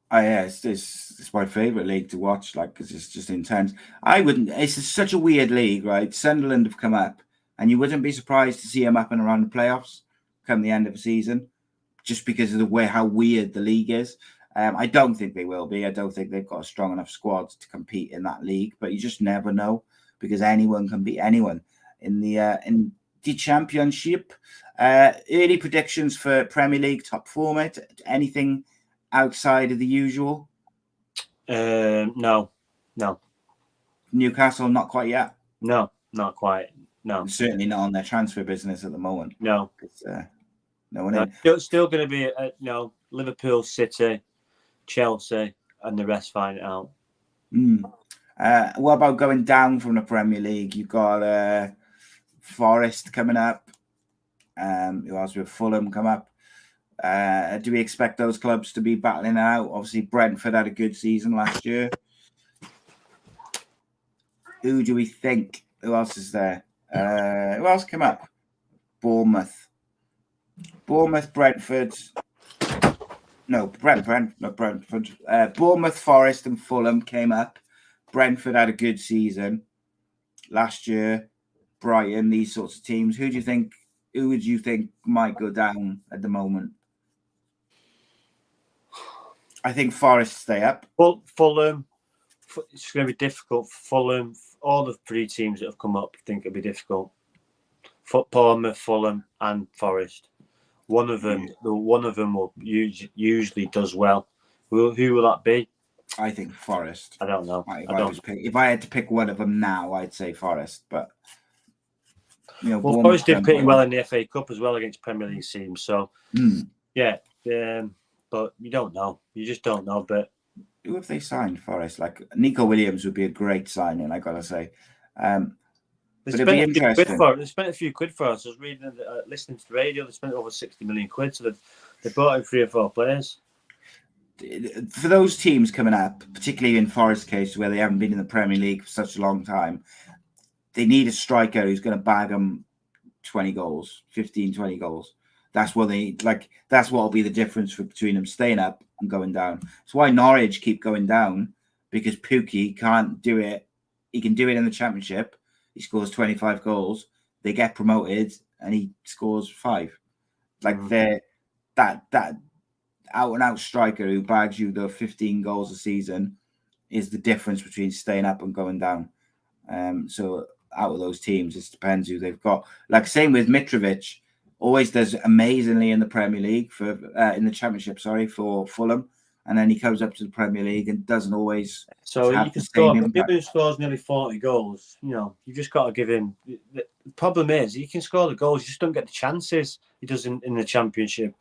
Oh, yeah, it's my favourite league to watch, because it's just intense. It's such a weird league, right? Sunderland have come up, and you wouldn't be surprised to see them up and around the playoffs come the end of the season, just because of how weird the league is. I don't think they will be. I don't think they've got a strong enough squad to compete in that league, but you just never know, because anyone can beat anyone in the Championship. Early predictions for Premier League top four, mate? Anything outside of the usual? No. Newcastle, not quite yet? No, not quite. No. And certainly not on their transfer business at the moment. No. No one in. Still going to be, Liverpool, City, Chelsea, and the rest find it out. What about going down from the Premier League? You've got Forest coming up. Who else? With Fulham come up. Do we expect those clubs to be battling out? Obviously, Brentford had a good season last year. Who do we think? Who else is there? Who else came up? Bournemouth, Brentford. No, Brentford. Bournemouth, Forest, and Fulham came up. Brentford had a good season last year. Brighton, these sorts of teams. Who would you think might go down at the moment? I think Forest stay up. Well, Fulham, it's going to be difficult. Fulham, all the three teams that have come up, I think it'll be difficult. Bournemouth, Fulham, and Forest. One of them will usually does well. Who will that be? I think Forest. I don't know. If I had to pick one of them now, I'd say Forest. But Forest did pretty well in the FA Cup as well against Premier League teams. So yeah, but you don't know. You just don't know. But who have they signed? Forest, like Nico Williams would be a great signing. I gotta say. They spent a few quid for us. I was reading, listening to the radio. They spent over 60 million quid. So they brought in 3 or 4 players. For those teams coming up, particularly in Forest's case, where they haven't been in the Premier League for such a long time, they need a striker who's going to bag them 20 goals, 15, 20 goals. That's what they like. That's what will be the difference between them staying up and going down. That's why Norwich keep going down, because Pukki can't do it. He can do it in the Championship. He scores 25 goals. They get promoted, and he scores 5. They're that out and out striker who bags you the 15 goals a season is the difference between staying up and going down. So out of those teams, it depends who they've got. Same with Mitrovic, always does amazingly in the Premier League in the Championship, for Fulham, and then he comes up to the Premier League and doesn't always. So you can score. If he scores nearly 40 goals, you just got to give him. The problem is he can score the goals, you just don't get the chances he does in the Championship.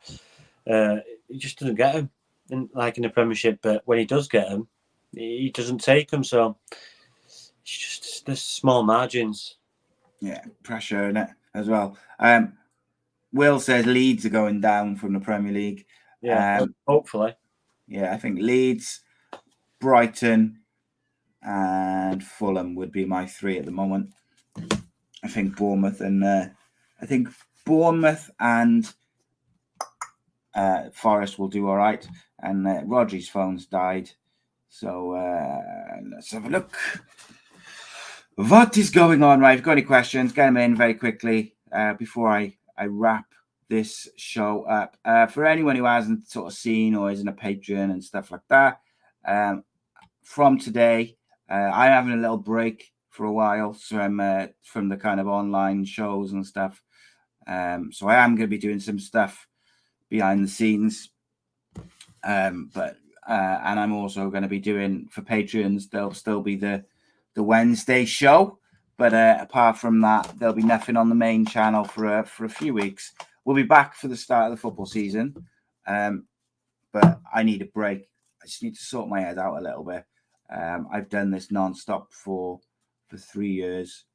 He just doesn't get them in the Premiership. But when he does get them, he doesn't take them. So it's just there's small margins. Yeah, pressure in it as well. Will says Leeds are going down from the Premier League. Yeah, hopefully. Yeah, I think Leeds, Brighton, and Fulham would be my 3 at the moment. I think Bournemouth and Forest will do all right. And Rhodri's phone's died, so let's have a look. What is going on? Right, if you've got any questions, get them in very quickly before I wrap this show up. For anyone who hasn't sort of seen or isn't a patron and stuff like that, from today, I'm having a little break for a while from the kind of online shows and stuff. So I am going to be doing some stuff behind the scenes. But I'm also going to be doing, for patrons, there'll still be the Wednesday show. But apart from that, there'll be nothing on the main channel for a few weeks. We'll be back for the start of the football season. But I need a break. I just need to sort my head out a little bit. I've done this non-stop for 3 years.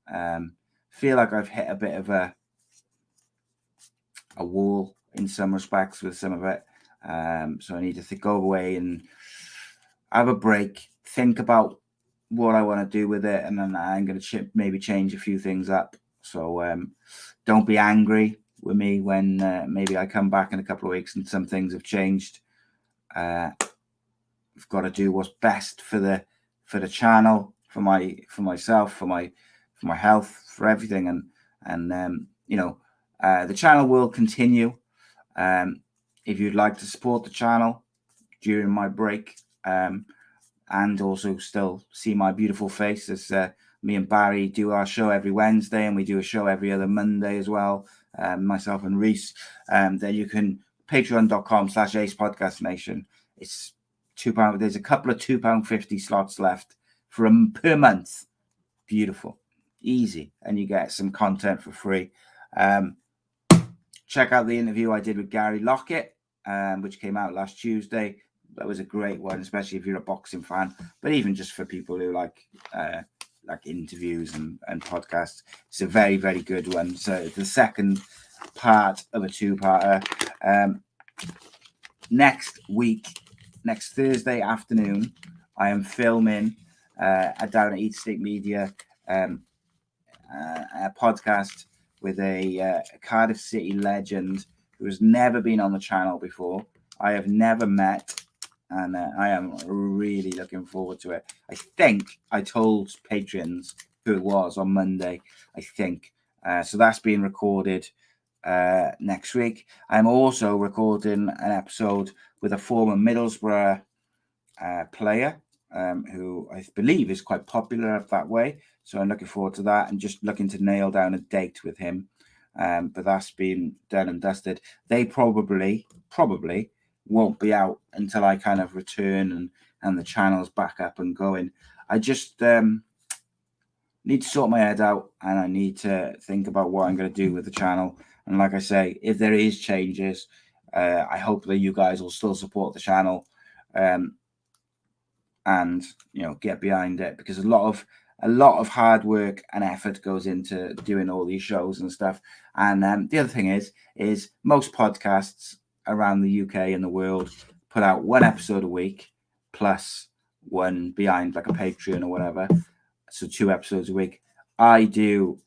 Feel like I've hit a bit of a wall in some respects with some of it. So I need to go away and have a break, think about what I want to do with it, and then I'm going to maybe change a few things up. So don't be angry with me when maybe I come back in a couple of weeks and some things have changed. I've got to do what's best for the channel, for myself, for my health, for everything, and the channel will continue. If you'd like to support the channel during my break, and also still see my beautiful face, as me and Barry do our show every Wednesday, and we do a show every other Monday as well, myself and Reese, then you can patreon.com/Ace Podcast Nation. It's £2. There's a couple of £2.50 slots left per month. Beautiful, easy, and you get some content for free. Check out the interview I did with Gary Lockett, which came out last Tuesday. That was a great one, especially if you're a boxing fan, but even just for people who like interviews and podcasts. It's a very, very good one. So the second part of a two-parter. Next Thursday afternoon, I am filming down at Eat Steak Media a podcast with a Cardiff City legend who has never been on the channel before. I have never met, and I am really looking forward to it. I think I told patrons who it was on Monday, I think. So that's being recorded next week. I'm also recording an episode with a former Middlesbrough player who I believe is quite popular up that way. So I'm looking forward to that and just looking to nail down a date with him. But that's been done and dusted. They probably won't be out until I kind of return and the channel's back up and going. I just need to sort my head out, and I need to think about what I'm going to do with the channel. And like I say, if there is changes, I hope that you guys will still support the channel and get behind it, because a lot of hard work and effort goes into doing all these shows and stuff. And the other thing is most podcasts around the UK and the world put out one episode a week plus one behind like a Patreon or whatever. So 2 episodes a week. I do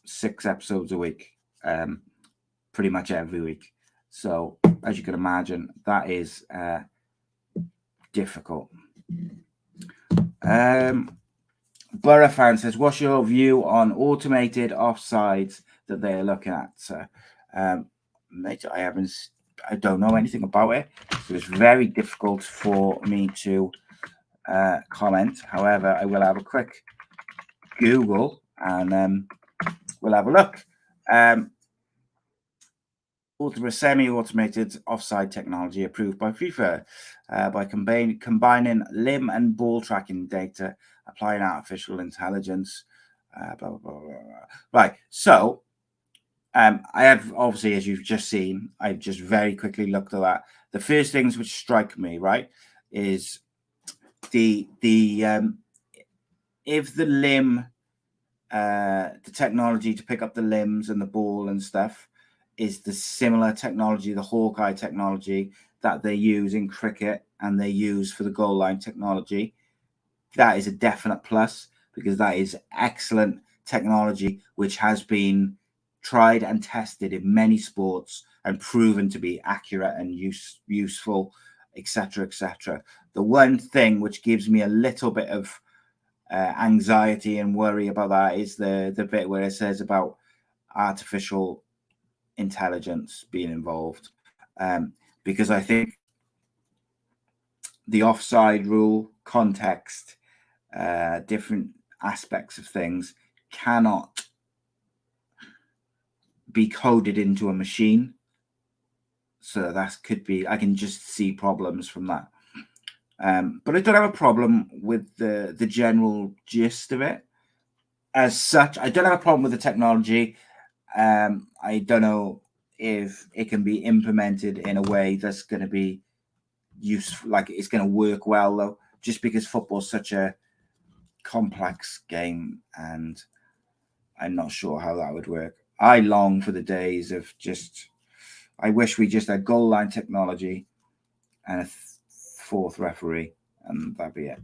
6 episodes a week, pretty much every week. So as you can imagine, that is difficult. Borough fan says, what's your view on automated offsides that they are looking at? So, mate, I don't know anything about it. So it's very difficult for me to comment. However, I will have a quick Google and we'll have a look. Semi-automated offside technology approved by FIFA by combining limb and ball tracking data, applying artificial intelligence. Blah, blah, blah, blah, blah. Right. So I have, obviously, as you've just seen, I've just very quickly looked at that. The first things which strike me, right, is the if the limb, the technology to pick up the limbs and the ball and stuff is the similar technology, the Hawkeye technology that they use in cricket and they use for the goal line technology, that is a definite plus, because that is excellent technology which has been tried and tested in many sports and proven to be accurate and useful, etc., etc. The one thing which gives me a little bit of anxiety and worry about that is the bit where it says about artificial intelligence being involved, because I think the offside rule, context, different aspects of things cannot be coded into a machine. So that could be, I can just see problems from that. But I don't have a problem with the general gist of it as such. I don't have a problem with the technology. I don't know if it can be implemented in a way that's going to be useful, like it's going to work well, though, just because football's such a complex game, and I'm not sure how that would work. I long for the days of I wish we just had goal line technology and a fourth referee, and that'd be it.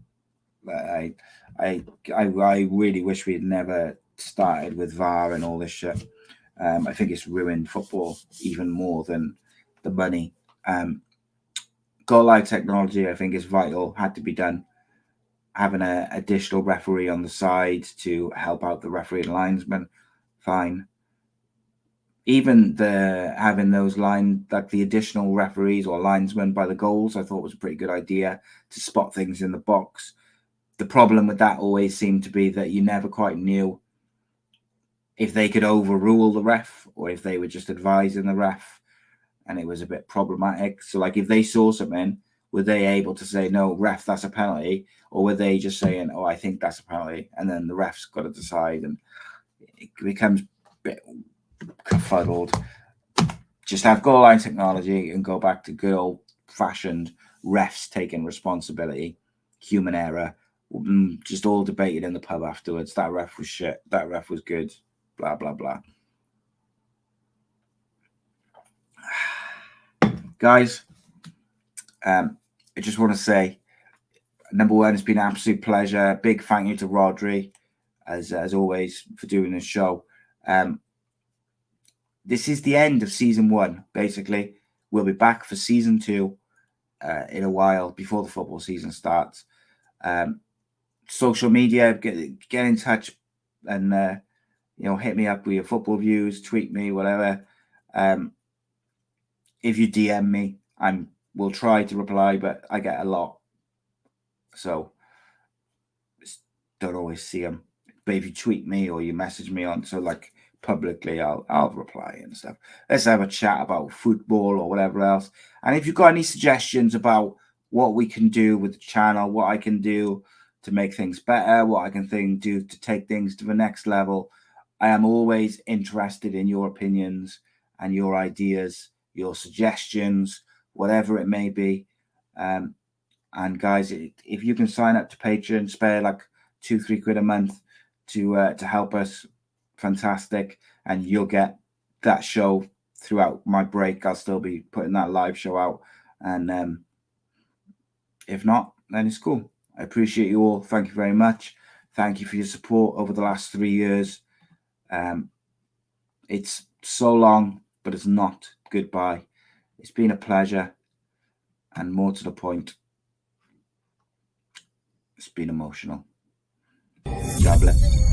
I really wish we had never started with VAR and all this shit. I think it's ruined football even more than the money. Goal line technology, I think, is vital. Had to be done. Having an additional referee on the side to help out the referee and linesman, fine. Even having those the additional referees or linesmen by the goals, I thought was a pretty good idea to spot things in the box. The problem with that always seemed to be that you never quite knew if they could overrule the ref or if they were just advising the ref, and it was a bit problematic. So, like, if they saw something, were they able to say, no, ref, that's a penalty? Or were they just saying, oh, I think that's a penalty? And then the ref's got to decide, and it becomes a bit confuddled. Just have goal line technology and go back to good old-fashioned refs taking responsibility, human error, just all debated in the pub afterwards. That ref was shit. That ref was good. Blah, blah, blah. Guys, I just want to say, number one, it's been an absolute pleasure. Big thank you to Rhodri, as always, for doing this show. This is the end of season 1, basically. We'll be back for season 2 in a while, before the football season starts. Social media, get in touch and hit me up with your football views, tweet me, whatever. If you DM me, we'll try to reply, but I get a lot, so don't always see them. But if you tweet me or you message me on, so like publicly, I'll reply and stuff. Let's have a chat about football or whatever else. And if you've got any suggestions about what we can do with the channel, what I can do to make things better, what I can do to take things to the next level, I am always interested in your opinions and your ideas, your suggestions, whatever it may be. And guys, if you can sign up to Patreon, spare like 2-3 quid a month to help us, fantastic. And you'll get that show throughout my break. I'll still be putting that live show out. And if not, then it's cool. I appreciate you all. Thank you very much. Thank you for your support over the last 3 years. It's so long, but it's not goodbye. It's been a pleasure, and more to the point, it's been emotional. God bless.